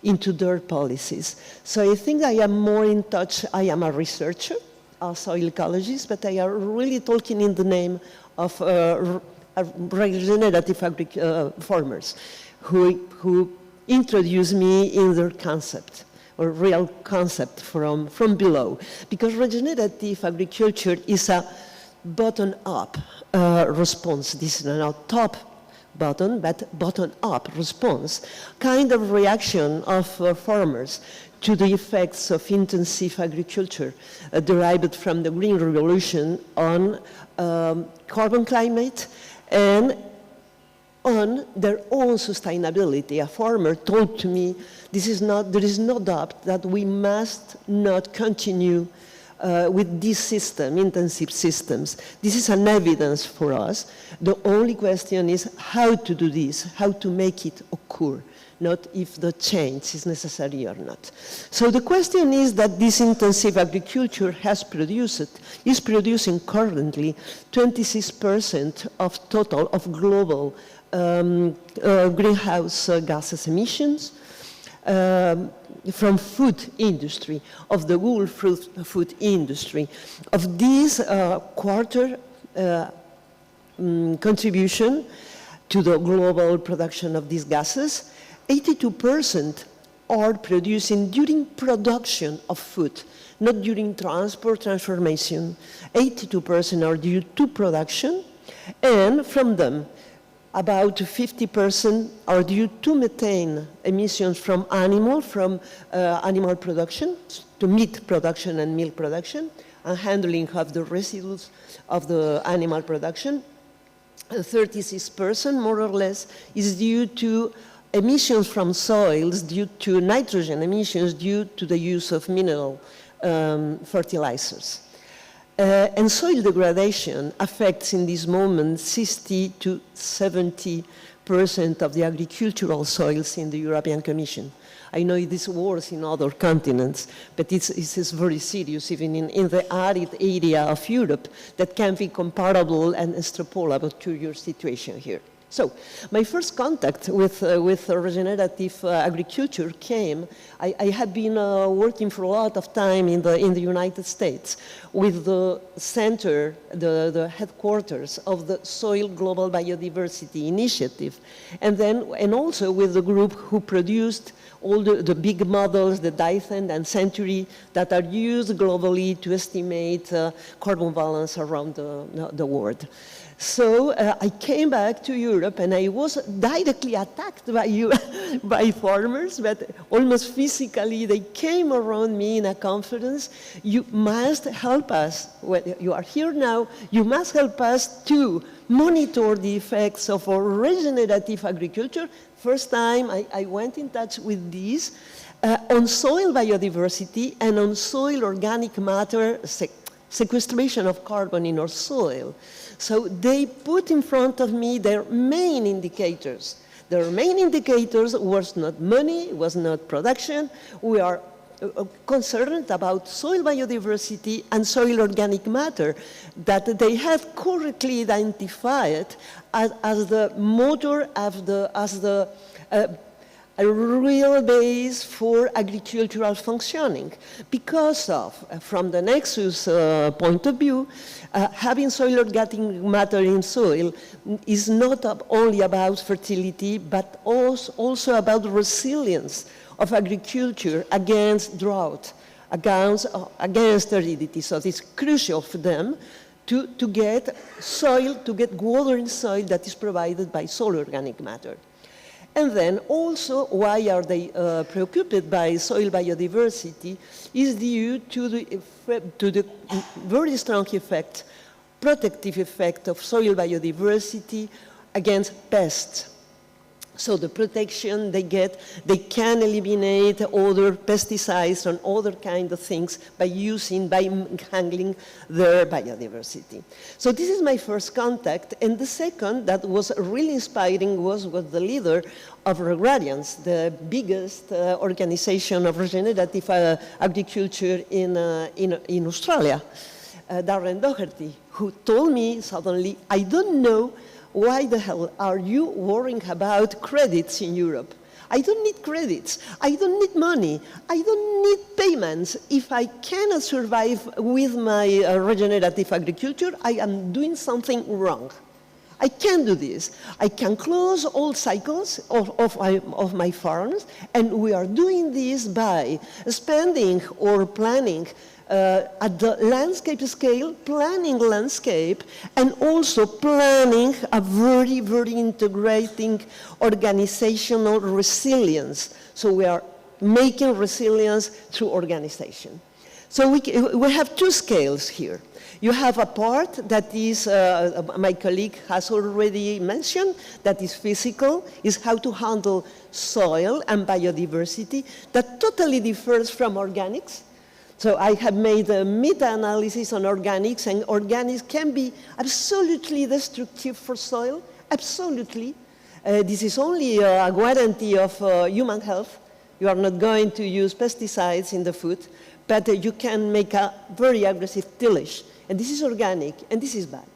into their policies. So I think I am more in touch. I am a researcher, a soil ecologist, but I am really talking in the name of regenerative farmers who introduce me in their concept, or real concept from below. Because regenerative agriculture is a bottom-up response. This is not top-bottom, but bottom-up response, kind of reaction of farmers to the effects of intensive agriculture derived from the Green Revolution on carbon climate and on their own sustainability. A farmer told to me, there is no doubt that we must not continue with this system, intensive systems. This is an evidence for us. The only question is how to do this, how to make it occur, not if the change is necessary or not. So the question is that this intensive agriculture is producing currently 26% of total of global greenhouse gases emissions from food industry, of the whole food industry. Of this quarter contribution to the global production of these gases, 82% are producing during production of food, not during transport, transformation. 82% are due to production, and from them, about 50% are due to methane emissions from animal production, to meat production and milk production, and handling of the residues of the animal production. 36%, more or less, is due to emissions from soils, due to nitrogen emissions, due to the use of mineral fertilizers. And soil degradation affects in this moment 60 to 70% of the agricultural soils in the European Commission. I know it is worse in other continents, but it is very serious even in the arid area of Europe that can be comparable and extrapolable to your situation here. So my first contact with regenerative agriculture came, I had been working for a lot of time in the United States with the center, the headquarters of the Soil Global Biodiversity Initiative, and also with the group who produced all the big models, the Dyson and Century, that are used globally to estimate carbon balance around the world. So I came back to Europe and I was directly attacked by farmers, but almost physically they came around me in a conference. You must help us, you are here now, you must help us to monitor the effects of our regenerative agriculture. First time I went in touch with this on soil biodiversity and on soil organic matter sequestration of carbon in our soil. So they put in front of me their main indicators. Their main indicators was not money, was not production. We are concerned about soil biodiversity and soil organic matter that they have correctly identified as the motor of a real base for agricultural functioning. Because of, from the nexus point of view, having soil organic matter in soil is not only about fertility, but also about resilience of agriculture against drought, against aridity. So it's crucial for them to get soil, to get water in soil that is provided by soil organic matter. And then also, why are they preoccupied by soil biodiversity is due to the very strong effect, protective effect of soil biodiversity against pests. So the protection they get, they can eliminate other pesticides and other kind of things by handling their biodiversity. So this is my first contact. And the second that was really inspiring was the leader of Agrarians, the biggest organization of regenerative agriculture in Australia, Darren Doherty, who told me suddenly, I don't know why the hell are you worrying about credits in Europe? I don't need credits. I don't need money. I don't need payments. If I cannot survive with my regenerative agriculture, I am doing something wrong. I can do this. I can close all cycles of my farms, and we are doing this by spending or planning at the landscape scale, planning landscape, and also planning a very, very integrating organizational resilience. So we are making resilience through organization. So we have two scales here. You have a part that is, my colleague has already mentioned, that is physical, is how to handle soil and biodiversity, that totally differs from organics. So I have made a meta-analysis on organics, and organics can be absolutely destructive for soil, absolutely. This is only a guarantee of human health. You are not going to use pesticides in the food, but you can make a very aggressive tillage. And this is organic, and this is bad.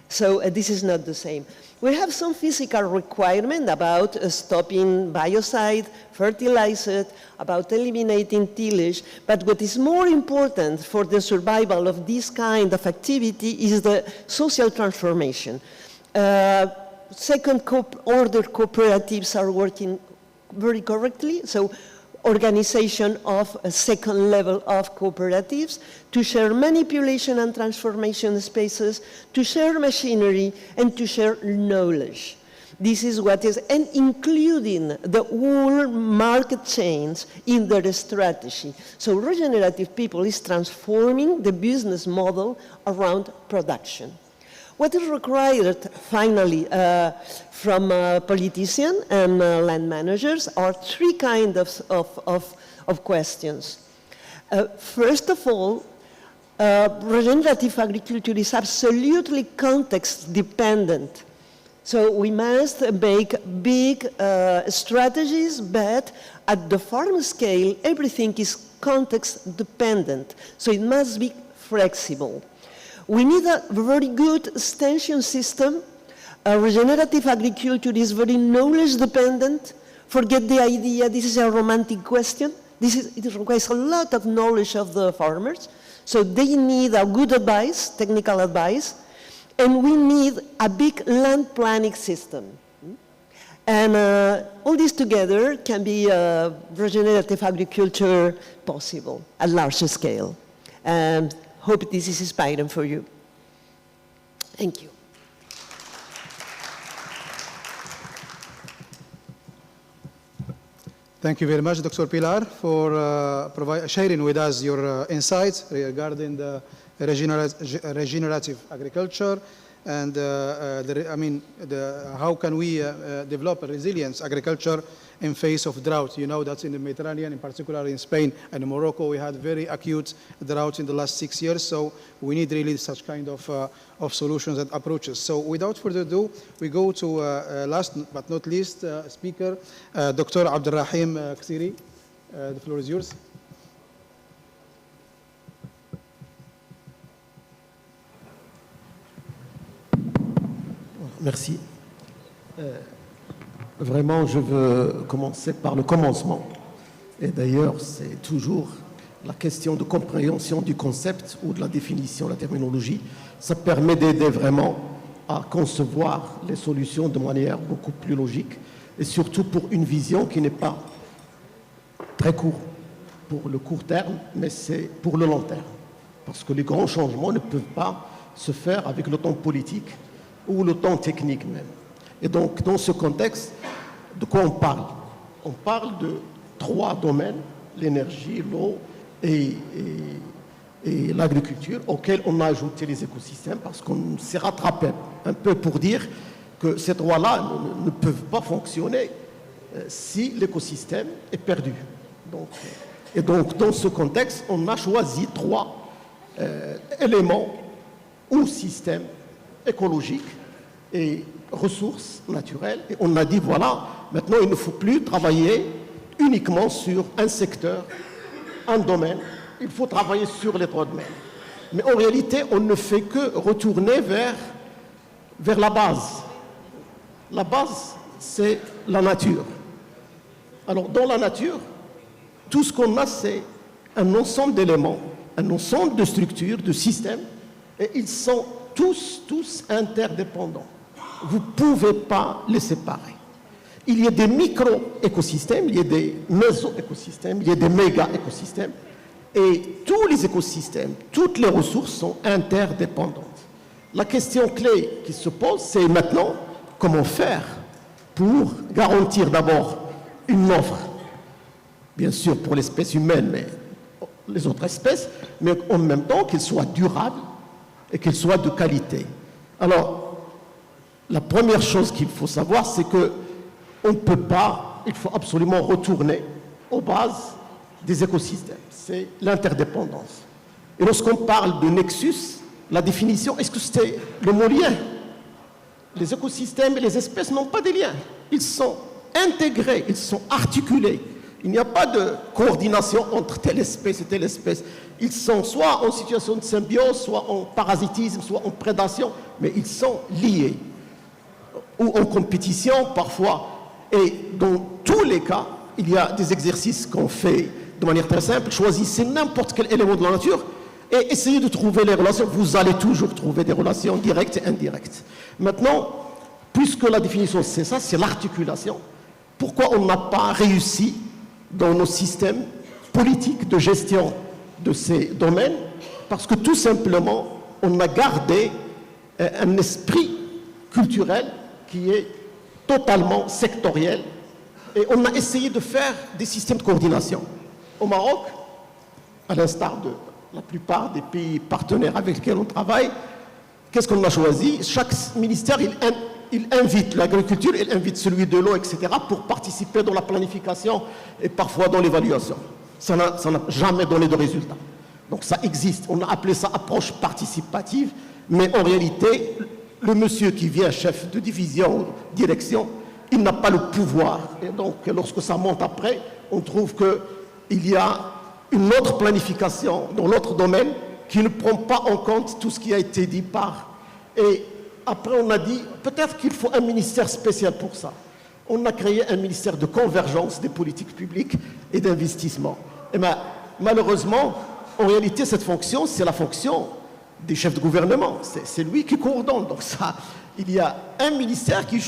So this is not the same. We have some physical requirement about stopping biocide, fertilizer, about eliminating tillage, but what is more important for the survival of this kind of activity is the social transformation. Second-order cooperatives are working very correctly, so organization of a second level of cooperatives to share manipulation and transformation spaces, to share machinery, and to share knowledge. This is what is, and including the whole market chains in their strategy. So regenerative people is transforming the business model around production. What is required, finally, from politicians and land managers are three kinds of questions. First of all, regenerative agriculture is absolutely context dependent. So we must make big strategies, but at the farm scale, everything is context dependent. So it must be flexible. We need a very good extension system. Regenerative agriculture is very knowledge dependent. Forget the idea, this is a romantic question. It requires a lot of knowledge of the farmers. So they need a good advice, technical advice. And we need a big land planning system. And all this together can be regenerative agriculture possible at large scale. And hope this is inspiring for you. Thank you. Thank you very much, Dr. Pilar, for sharing with us your insights regarding the regenerative agriculture and how can we develop a resilient agriculture in face of drought. You know that in the Mediterranean, in particular in Spain and in Morocco, we had very acute drought in the last 6 years. So we need really such kind of solutions and approaches. So without further ado, we go to last but not least speaker, Dr. Abdelrahim Ksiri. The floor is yours. Merci. Vraiment, je veux commencer par le commencement. Et d'ailleurs, c'est toujours la question de compréhension du concept ou de la définition, la terminologie. Ça permet d'aider vraiment à concevoir les solutions de manière beaucoup plus logique et surtout pour une vision qui n'est pas très courte pour le court terme, mais c'est pour le long terme. Parce que les grands changements ne peuvent pas se faire avec le temps politique ou le temps technique même. Et donc, dans ce contexte, de quoi on parle? On parle de 3 domaines, l'énergie, l'eau et l'agriculture, auxquels on a ajouté les écosystèmes, parce qu'on s'est rattrapé un peu pour dire que ces 3-là ne peuvent pas fonctionner si l'écosystème est perdu. Et donc, dans ce contexte, on a choisi 3 éléments ou systèmes écologiques et ressources naturelles. Et on a dit, voilà, maintenant il ne faut plus travailler uniquement sur un secteur, un domaine. Il faut travailler sur les 3 domaines. Mais en réalité, on ne fait que retourner vers la base. La base, c'est la nature. Alors, dans la nature, tout ce qu'on a, c'est un ensemble d'éléments, un ensemble de structures, de systèmes, et ils sont tous interdépendants. vous ne pouvez pas les séparer. Il y a des micro-écosystèmes, il y a des méso-écosystèmes, il y a des méga-écosystèmes. Et tous les écosystèmes, toutes les ressources sont interdépendantes. La question clé qui se pose, c'est maintenant comment faire pour garantir d'abord une offre, bien sûr pour l'espèce humaine, mais les autres espèces, mais en même temps qu'elle soit durable et qu'elle soit de qualité. Alors, la première chose qu'il faut savoir, c'est qu'on ne peut pas, il faut absolument retourner aux bases des écosystèmes. C'est l'interdépendance. Et lorsqu'on parle de nexus, la définition, est-ce que c'est le mot lien? Les écosystèmes et les espèces n'ont pas de liens. Ils sont intégrés, ils sont articulés. Il n'y a pas de coordination entre telle espèce et telle espèce. Ils sont soit en situation de symbiose, soit en parasitisme, soit en prédation, mais ils sont liés. Ou en compétition parfois. Et dans tous les cas, il y a des exercices qu'on fait de manière très simple. Choisissez n'importe quel élément de la nature et essayez de trouver les relations. Vous allez toujours trouver des relations directes et indirectes. Maintenant, puisque la définition c'est ça, c'est l'articulation, pourquoi on n'a pas réussi dans nos systèmes politiques de gestion de ces domaines? Parce que tout simplement, on a gardé un esprit culturel qui est totalement sectoriel et on a essayé de faire des systèmes de coordination. Au Maroc, à l'instar de la plupart des pays partenaires avec lesquels on travaille, qu'est-ce qu'on a choisi? Chaque ministère, il invite l'agriculture, il invite celui de l'eau, etc., pour participer dans la planification et parfois dans l'évaluation. Ça n'a jamais donné de résultat. Donc ça existe. On a appelé ça approche participative, mais en réalité, le monsieur qui vient chef de division ou direction, il n'a pas le pouvoir. Et donc, lorsque ça monte après, on trouve qu'il y a une autre planification dans l'autre domaine qui ne prend pas en compte tout ce qui a été dit par. Et après, on a dit, peut-être qu'il faut un ministère spécial pour ça. On a créé un ministère de convergence des politiques publiques et d'investissement. Et bien, malheureusement, en réalité, cette fonction, c'est la fonction des chefs de gouvernement. C'est lui qui coordonne. Donc ça, il y a un ministère qui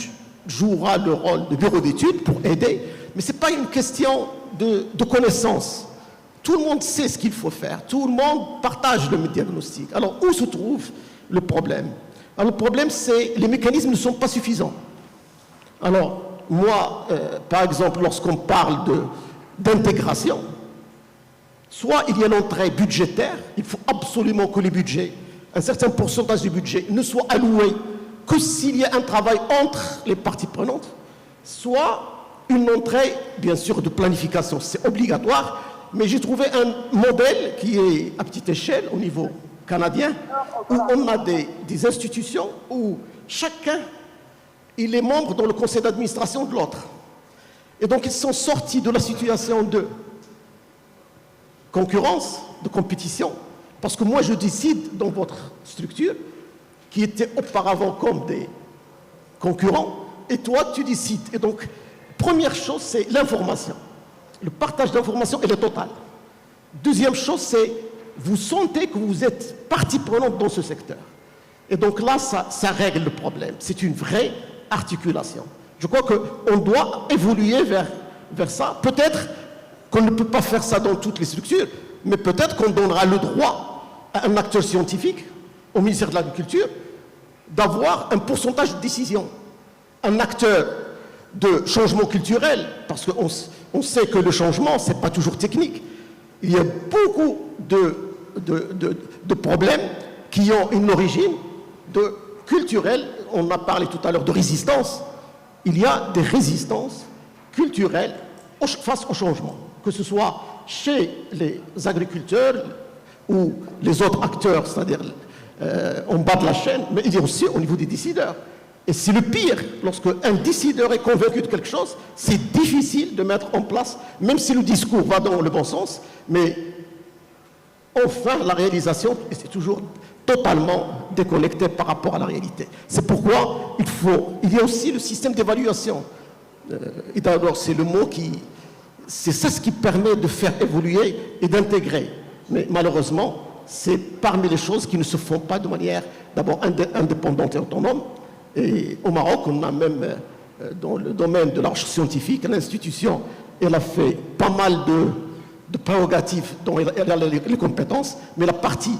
jouera le rôle de bureau d'études pour aider, mais ce n'est pas une question de connaissance. Tout le monde sait ce qu'il faut faire. Tout le monde partage le diagnostic. Alors, où se trouve le problème? Alors, le problème, c'est que les mécanismes ne sont pas suffisants. Alors, moi, par exemple, lorsqu'on parle d'intégration, soit il y a l'entrée budgétaire, il faut absolument que les budgets, un certain pourcentage du budget, ne soit alloué que s'il y a un travail entre les parties prenantes, soit une entrée, bien sûr, de planification, c'est obligatoire, mais j'ai trouvé un modèle qui est à petite échelle au niveau canadien, où on a des institutions où chacun, il est membre dans le conseil d'administration de l'autre. Et donc ils sont sortis de la situation de concurrence, de compétition, parce que moi je décide dans votre structure, qui était auparavant comme des concurrents, et toi tu décides. Et donc, première chose, c'est l'information. Le partage d'informations est le total. Deuxième chose, c'est vous sentez que vous êtes partie prenante dans ce secteur. Et donc là, ça règle le problème. C'est une vraie articulation. Je crois qu'on doit évoluer vers ça. Peut-être qu'on ne peut pas faire ça dans toutes les structures, mais peut-être qu'on donnera le droit à un acteur scientifique, au ministère de l'Agriculture, d'avoir un pourcentage de décision. Un acteur de changement culturel, parce qu'on sait que le changement, ce n'est pas toujours technique. Il y a beaucoup de problèmes qui ont une origine culturelle. On a parlé tout à l'heure de résistance. Il y a des résistances culturelles face au changement, que ce soit chez les agriculteurs ou les autres acteurs, c'est-à-dire en bas de la chaîne, mais il y a aussi au niveau des décideurs. Et c'est le pire, lorsque un décideur est convaincu de quelque chose, c'est difficile de mettre en place, même si le discours va dans le bon sens, mais enfin la réalisation est toujours totalement déconnectée par rapport à la réalité. C'est pourquoi il y a aussi le système d'évaluation. Et d'abord, c'est le mot c'est ça ce qui permet de faire évoluer et d'intégrer. Mais malheureusement, c'est parmi les choses qui ne se font pas de manière d'abord indépendante et autonome, Et au Maroc, on a même, dans le domaine de la recherche scientifique, l'institution, elle a fait pas mal de prérogatives dont elle a les compétences, mais la partie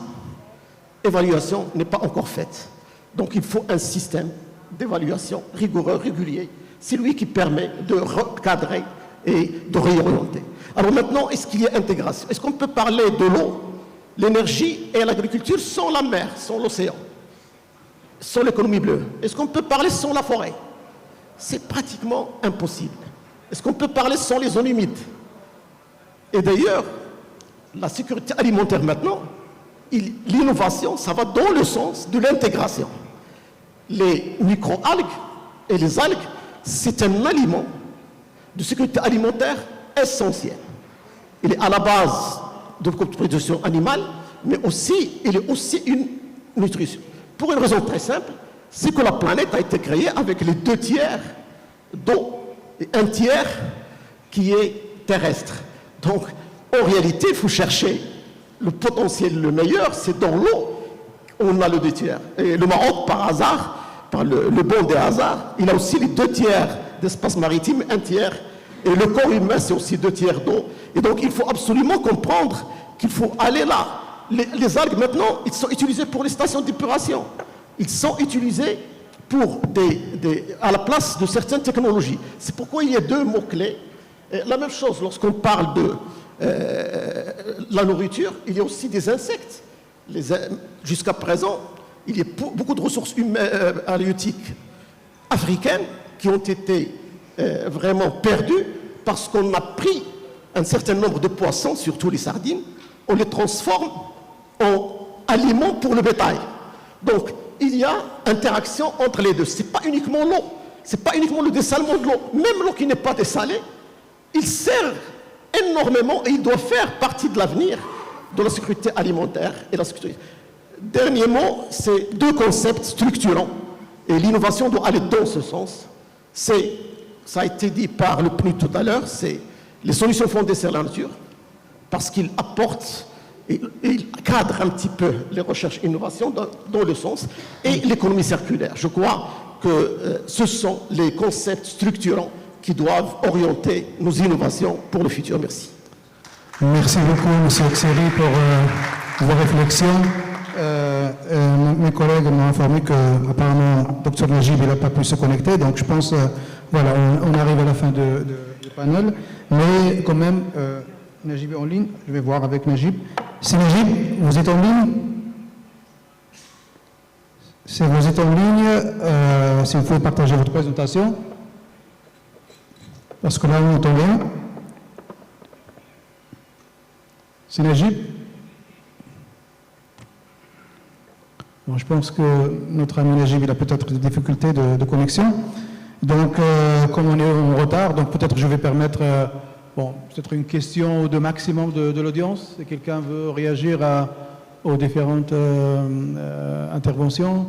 évaluation n'est pas encore faite. Donc il faut un système d'évaluation rigoureux, régulier. C'est lui qui permet de recadrer et de réorienter. Alors maintenant, est-ce qu'il y a intégration? Est-ce qu'on peut parler de l'eau, l'énergie et l'agriculture sans la mer, sans l'océan, sans l'économie bleue? Est-ce qu'on peut parler sans la forêt? C'est pratiquement impossible. Est-ce qu'on peut parler sans les zones humides? Et d'ailleurs, la sécurité alimentaire maintenant, l'innovation, ça va dans le sens de l'intégration. Les micro-algues et les algues, c'est un aliment de sécurité alimentaire essentiel. Il est à la base de production animale, mais aussi, il est aussi une nutrition. Pour une raison très simple, c'est que la planète a été créée avec les 2 tiers d'eau et 1 tiers qui est terrestre. Donc, en réalité, il faut chercher le potentiel le meilleur, c'est dans l'eau, on a le 2 tiers. Et le Maroc, par hasard, par le bon des hasards, il a aussi les 2 tiers d'espace maritime, 1 tiers. Et le corps humain, c'est aussi 2 tiers d'eau. Et donc, il faut absolument comprendre qu'il faut aller là. Les algues, maintenant, ils sont utilisés pour les stations d'épuration. Ils sont utilisés pour à la place de certaines technologies. C'est pourquoi il y a 2 mots-clés. La même chose, lorsqu'on parle de la nourriture, il y a aussi des insectes. Jusqu'à présent, il y a beaucoup de ressources halieutiques africaines qui ont été vraiment perdues parce qu'on a pris un certain nombre de poissons, surtout les sardines, on les transforme en aliments pour le bétail. Donc, il y a interaction entre les deux. Ce n'est pas uniquement l'eau, ce n'est pas uniquement le dessalement de l'eau. Même l'eau qui n'est pas dessalée, il sert énormément et il doit faire partie de l'avenir de la sécurité alimentaire et la sécurité. Dernier mot, c'est 2 concepts structurants et l'innovation doit aller dans ce sens. Ça a été dit par le PNUD tout à l'heure, c'est les solutions fondées sur la nature parce qu'ils apportent et ils cadrent un petit peu les recherches et innovations dans le sens et l'économie circulaire. Je crois que ce sont les concepts structurants qui doivent orienter nos innovations pour le futur. Merci. Merci beaucoup, M. Xeri, pour vos réflexions. Mes collègues m'ont informé qu'apparemment, Dr Najib n'a pas pu se connecter, donc je pense, voilà, on arrive à la fin du panel. Mais quand même, Najib est en ligne, je vais voir avec Najib. Si Najib, vous êtes en ligne? Si vous êtes en ligne, si vous pouvez partager votre présentation. Parce que là, on entend bien. C'est Najib? Bon, je pense que notre ami Najib, il a peut-être des difficultés de connexion. Donc, comme on est en retard, donc peut-être je vais permettre, peut-être une question ou 2 maximum de l'audience. Si quelqu'un veut réagir aux différentes interventions.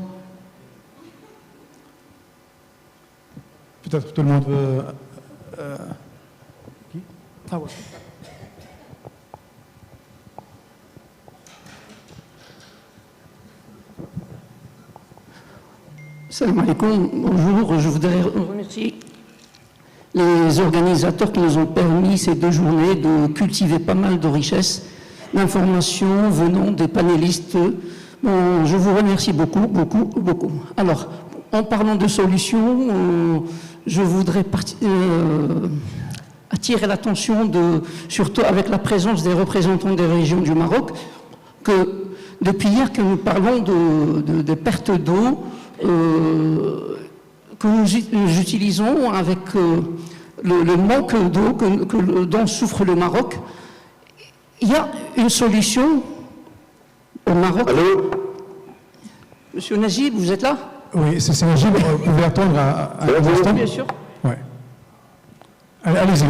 Peut-être tout le monde veut... qui? Ah ouais. Salam alaikum, bonjour, je voudrais remercier les organisateurs qui nous ont permis ces 2 journées de cultiver pas mal de richesses, d'informations venant des panélistes. Bon, je vous remercie beaucoup, beaucoup, beaucoup. Alors, en parlant de solutions, je voudrais attirer l'attention, surtout avec la présence des représentants des régions du Maroc, que depuis hier que nous parlons de pertes d'eau, que nous utilisons avec le manque d'eau dont souffre le Maroc. Il y a une solution au Maroc. Allô? Monsieur Najib, vous êtes là? Oui, c'est Najib, vous pouvez attendre un instant. Bien sûr. Ouais. Allez-y.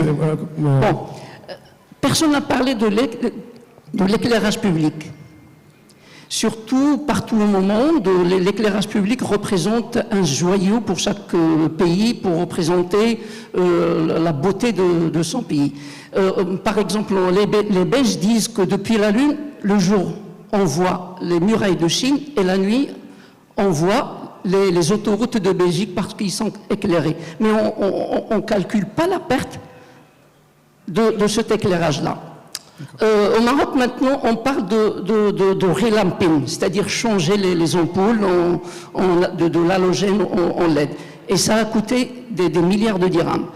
Bon, personne n'a parlé de l'éclairage public. Surtout, partout au monde, l'éclairage public représente un joyau pour chaque pays, pour représenter la beauté de son pays. Par exemple, les Belges disent que depuis la Lune, le jour, on voit les murailles de Chine et la nuit, on voit les autoroutes de Belgique parce qu'ils sont éclairés. Mais on ne calcule pas la perte de cet éclairage-là. Au Maroc, maintenant, on parle de relamping, c'est-à-dire changer les ampoules de l'halogène en LED. Et ça a coûté des milliards de dirhams.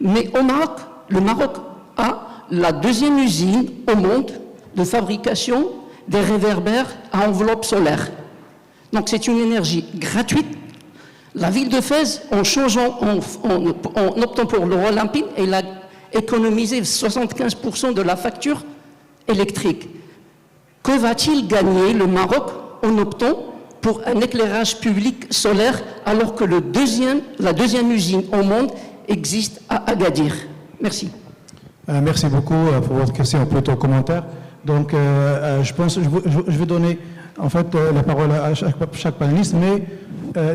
Mais au Maroc, le Maroc a la deuxième usine au monde de fabrication des réverbères à enveloppe solaire. Donc c'est une énergie gratuite. La ville de Fès, en optant pour le relamping, elle a économisé 75% de la facture électrique. Que va-t-il gagner le Maroc en optant pour un éclairage public solaire alors que la deuxième usine au monde existe à Agadir? Merci. Merci beaucoup pour votre question, plutôt commentaire. Donc, je pense que je vais donner en fait la parole à chaque panéliste, mais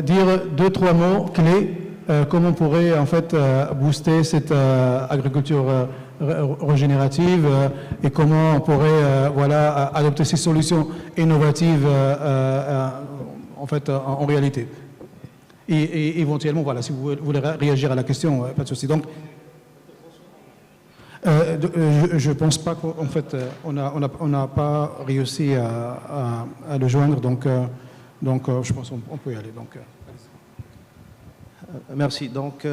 dire 2-3 mots clés, comment on pourrait en fait booster cette agriculture régénérative et comment on pourrait voilà, adopter ces solutions innovatives en fait en réalité. Et éventuellement, voilà, si vous voulez réagir à la question, pas de souci. Donc, je ne pense pas qu'en fait, on n'a pas réussi à le joindre, donc je pense qu'on peut y aller. Donc, merci. Donc,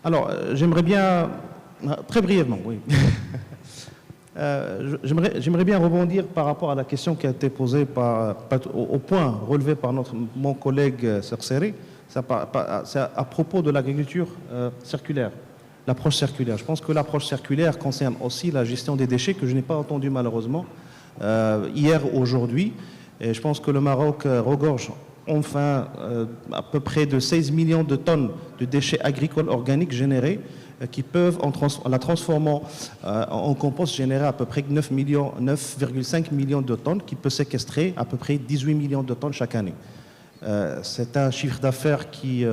alors, j'aimerais bien, très brièvement, oui. J'aimerais bien rebondir par rapport à la question qui a été posée au point relevé par mon collègue Serceri, c'est à propos de l'agriculture circulaire. L'approche circulaire. Je pense que l'approche circulaire concerne aussi la gestion des déchets, que je n'ai pas entendu malheureusement hier, aujourd'hui. Et je pense que le Maroc regorge enfin à peu près de 16 millions de tonnes de déchets agricoles organiques générés qui peuvent, en la transformant en compost, générer à peu près 9,5 millions de tonnes qui peut séquestrer à peu près 18 millions de tonnes chaque année. C'est un chiffre d'affaires qui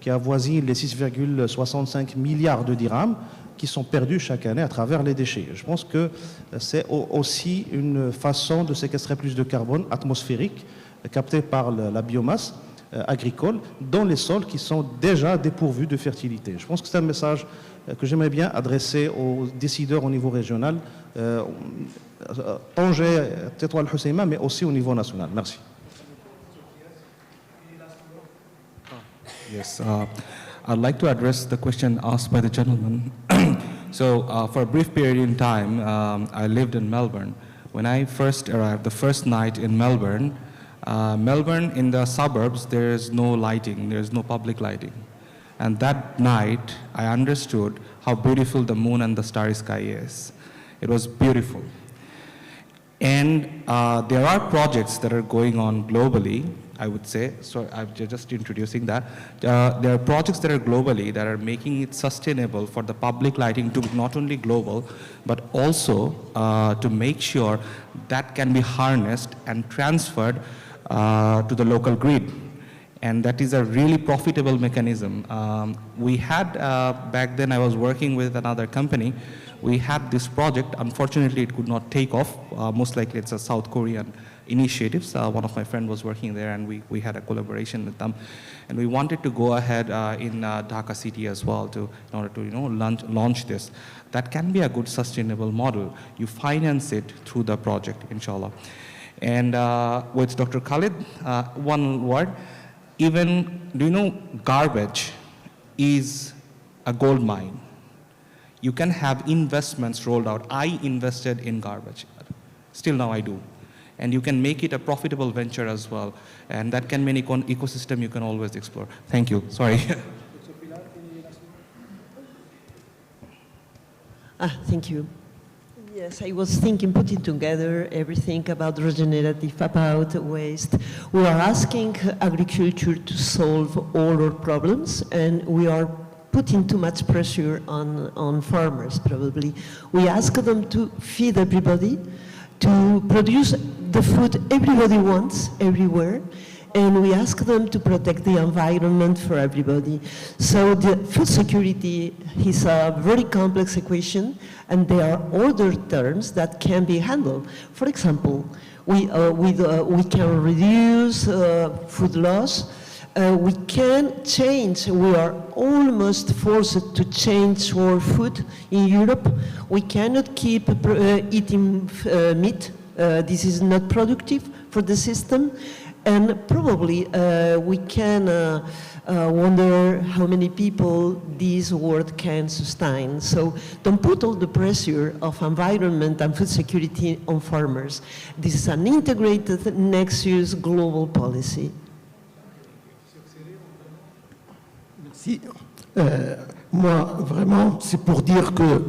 avoisine les 6,65 milliards de dirhams qui sont perdus chaque année à travers les déchets. Je pense que c'est aussi une façon de séquestrer plus de carbone atmosphérique capté par la biomasse agricole dans les sols qui sont déjà dépourvus de fertilité. Je pense que c'est un message que j'aimerais bien adresser aux décideurs au niveau régional, Tanger, Tetouan-Al, mais aussi au niveau national. Merci. Yes, I'd like to address the question asked by the gentleman. So, for a brief period in time, I lived in Melbourne. When I first arrived, the first night in Melbourne, in the suburbs, there is no lighting, there is no public lighting. And that night, I understood how beautiful the moon and the starry sky is. It was beautiful. And there are projects that are going on globally, I would say, so I'm just introducing that. There are projects that are globally that are making it sustainable for the public lighting to be not only global, but also to make sure that can be harnessed and transferred to the local grid. And that is a really profitable mechanism. We had, back then I was working with another company, we had this project. Unfortunately, it could not take off. Most likely it's a South Korean initiative. One of my friends was working there and we had a collaboration with them. And we wanted to go ahead in Dhaka city as well in order to launch this. That can be a good sustainable model. You finance it through the project, inshallah. And with Dr. Khalid, one word, even, do you know, garbage is a gold mine. You can have investments rolled out. I invested in garbage. Still now I do. And you can make it a profitable venture as well. And that can be an ecosystem you can always explore. Thank you. Sorry. Thank you. Yes, I was thinking, putting together everything about regenerative, about waste. We are asking agriculture to solve all our problems, and we are putting too much pressure on farmers, probably. We ask them to feed everybody, to produce the food everybody wants, everywhere, and we ask them to protect the environment for everybody. So the food security is a very complex equation, and there are other terms that can be handled. For example, we can reduce food loss. We can change, we are almost forced to change our food in Europe. We cannot keep eating meat. This is not productive for the system. And probably we can wonder how many people this world can sustain. So don't put all the pressure of environment and food security on farmers. This is an integrated nexus global policy. Merci. Moi, vraiment, c'est pour dire que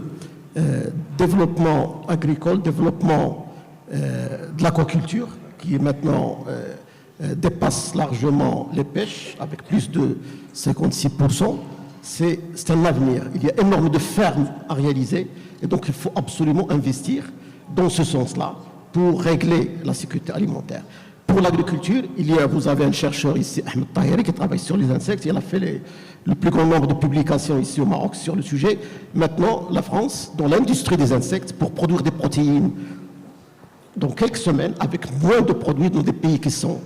développement agricole, développement de l'aquaculture, qui est maintenant dépasse largement les pêches, avec plus de 56%, c'est un avenir. Il y a énormément de fermes à réaliser, et donc il faut absolument investir dans ce sens-là pour régler la sécurité alimentaire. Pour l'agriculture, vous avez un chercheur ici, Ahmed Tahiri, qui travaille sur les insectes. Il a fait le plus grand nombre de publications ici au Maroc sur le sujet. Maintenant, la France, dans l'industrie des insectes, pour produire des protéines, dans quelques semaines, avec moins de produits dans des pays qui sont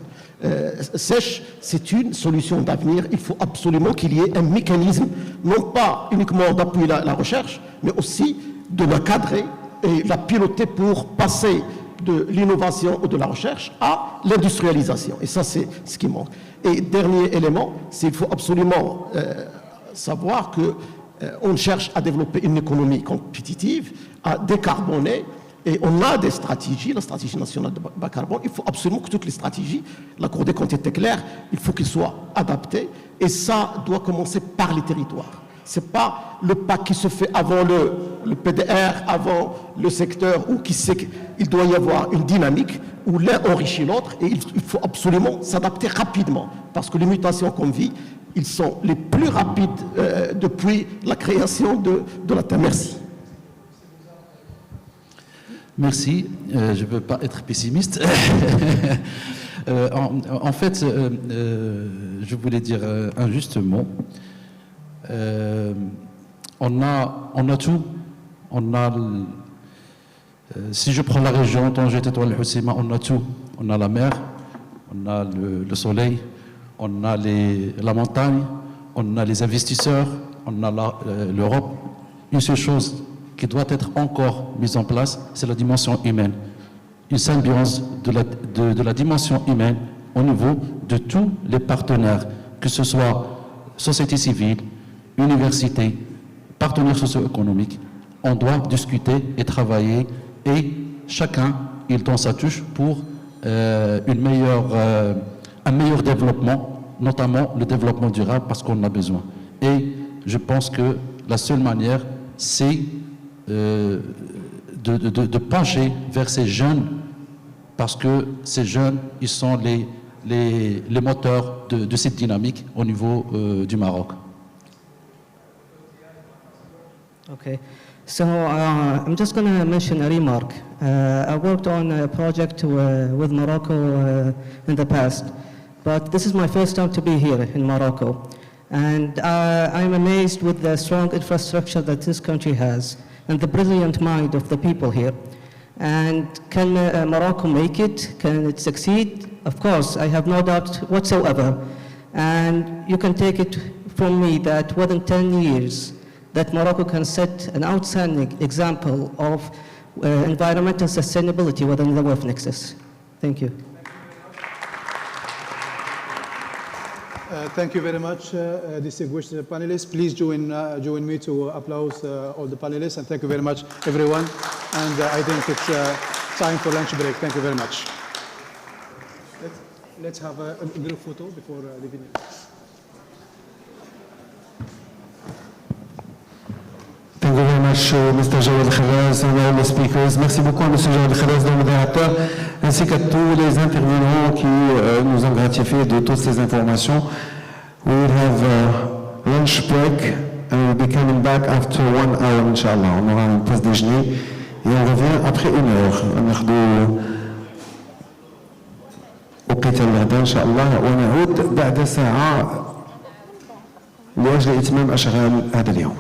sèches, c'est une solution d'avenir. Il faut absolument qu'il y ait un mécanisme, non pas uniquement d'appuyer la recherche, mais aussi de la cadrer et la piloter pour passer de l'innovation ou de la recherche à l'industrialisation. Et ça, c'est ce qui manque. Et dernier élément, c'est qu'il faut absolument savoir qu'on cherche à développer une économie compétitive, à décarboner, et on a des stratégies, la stratégie nationale de bas carbone. Il faut absolument que toutes les stratégies, la Cour des comptes était claire, il faut qu'elles soient adaptées, et ça doit commencer par les territoires. Ce n'est pas le pas qui se fait avant le PDR, avant le secteur, où qui sait qu'il doit y avoir une dynamique où l'un enrichit l'autre, et il faut absolument s'adapter rapidement, parce que les mutations qu'on vit, ils sont les plus rapides depuis la création de la Terre. Merci. Merci. Je ne veux pas être pessimiste. En fait, je voulais dire un juste mot. On a tout. Si je prends la région Tanger-Tetouan-Al, on a tout. On a la mer, on a le soleil, on a la montagne, on a les investisseurs, on a l'Europe. Une seule chose qui doit être encore mise en place, c'est la dimension humaine. Une symbiose de la dimension humaine au niveau de tous les partenaires, que ce soit société civile, université, partenaires socio-économiques. On doit discuter et travailler, et chacun, il donne sa touche pour un meilleur développement, notamment le développement durable, parce qu'on en a besoin. Et je pense que la seule manière, c'est de pencher vers ces jeunes, parce que ces jeunes, ils sont les moteurs de cette dynamique au niveau du Maroc. Okay, so I'm just going to mention a remark. I worked on a project with Morocco in the past, but this is my first time to be here in Morocco. And I'm amazed with the strong infrastructure that this country has and the brilliant mind of the people here. And can Morocco make it? Can it succeed? Of course, I have no doubt whatsoever. And you can take it from me that within 10 years, that Morocco can set an outstanding example of environmental sustainability within the wealth nexus. Thank you. Thank you very much, distinguished panelists. Please join me to applaud all the panelists, and thank you very much, everyone. And I think it's time for lunch break. Thank you very much. Let's have a group photo before leaving. Thank you very much, Mr. Jawad Khalaz and all the speakers. Merci beaucoup à M. Jawad Khalaz, le modérateur, ainsi qu'à tous les intervenants qui nous ont gratifié de toutes ces informations. We will have a lunch break and we'll be coming back after 1 hour, Inch'Allah. On aura une pause déjeuner et on revient après 1 heure. ناخذ وقت الغداء إن شاء الله ونعود بعد ساعة لأجل إتمام أشغال هذا اليوم.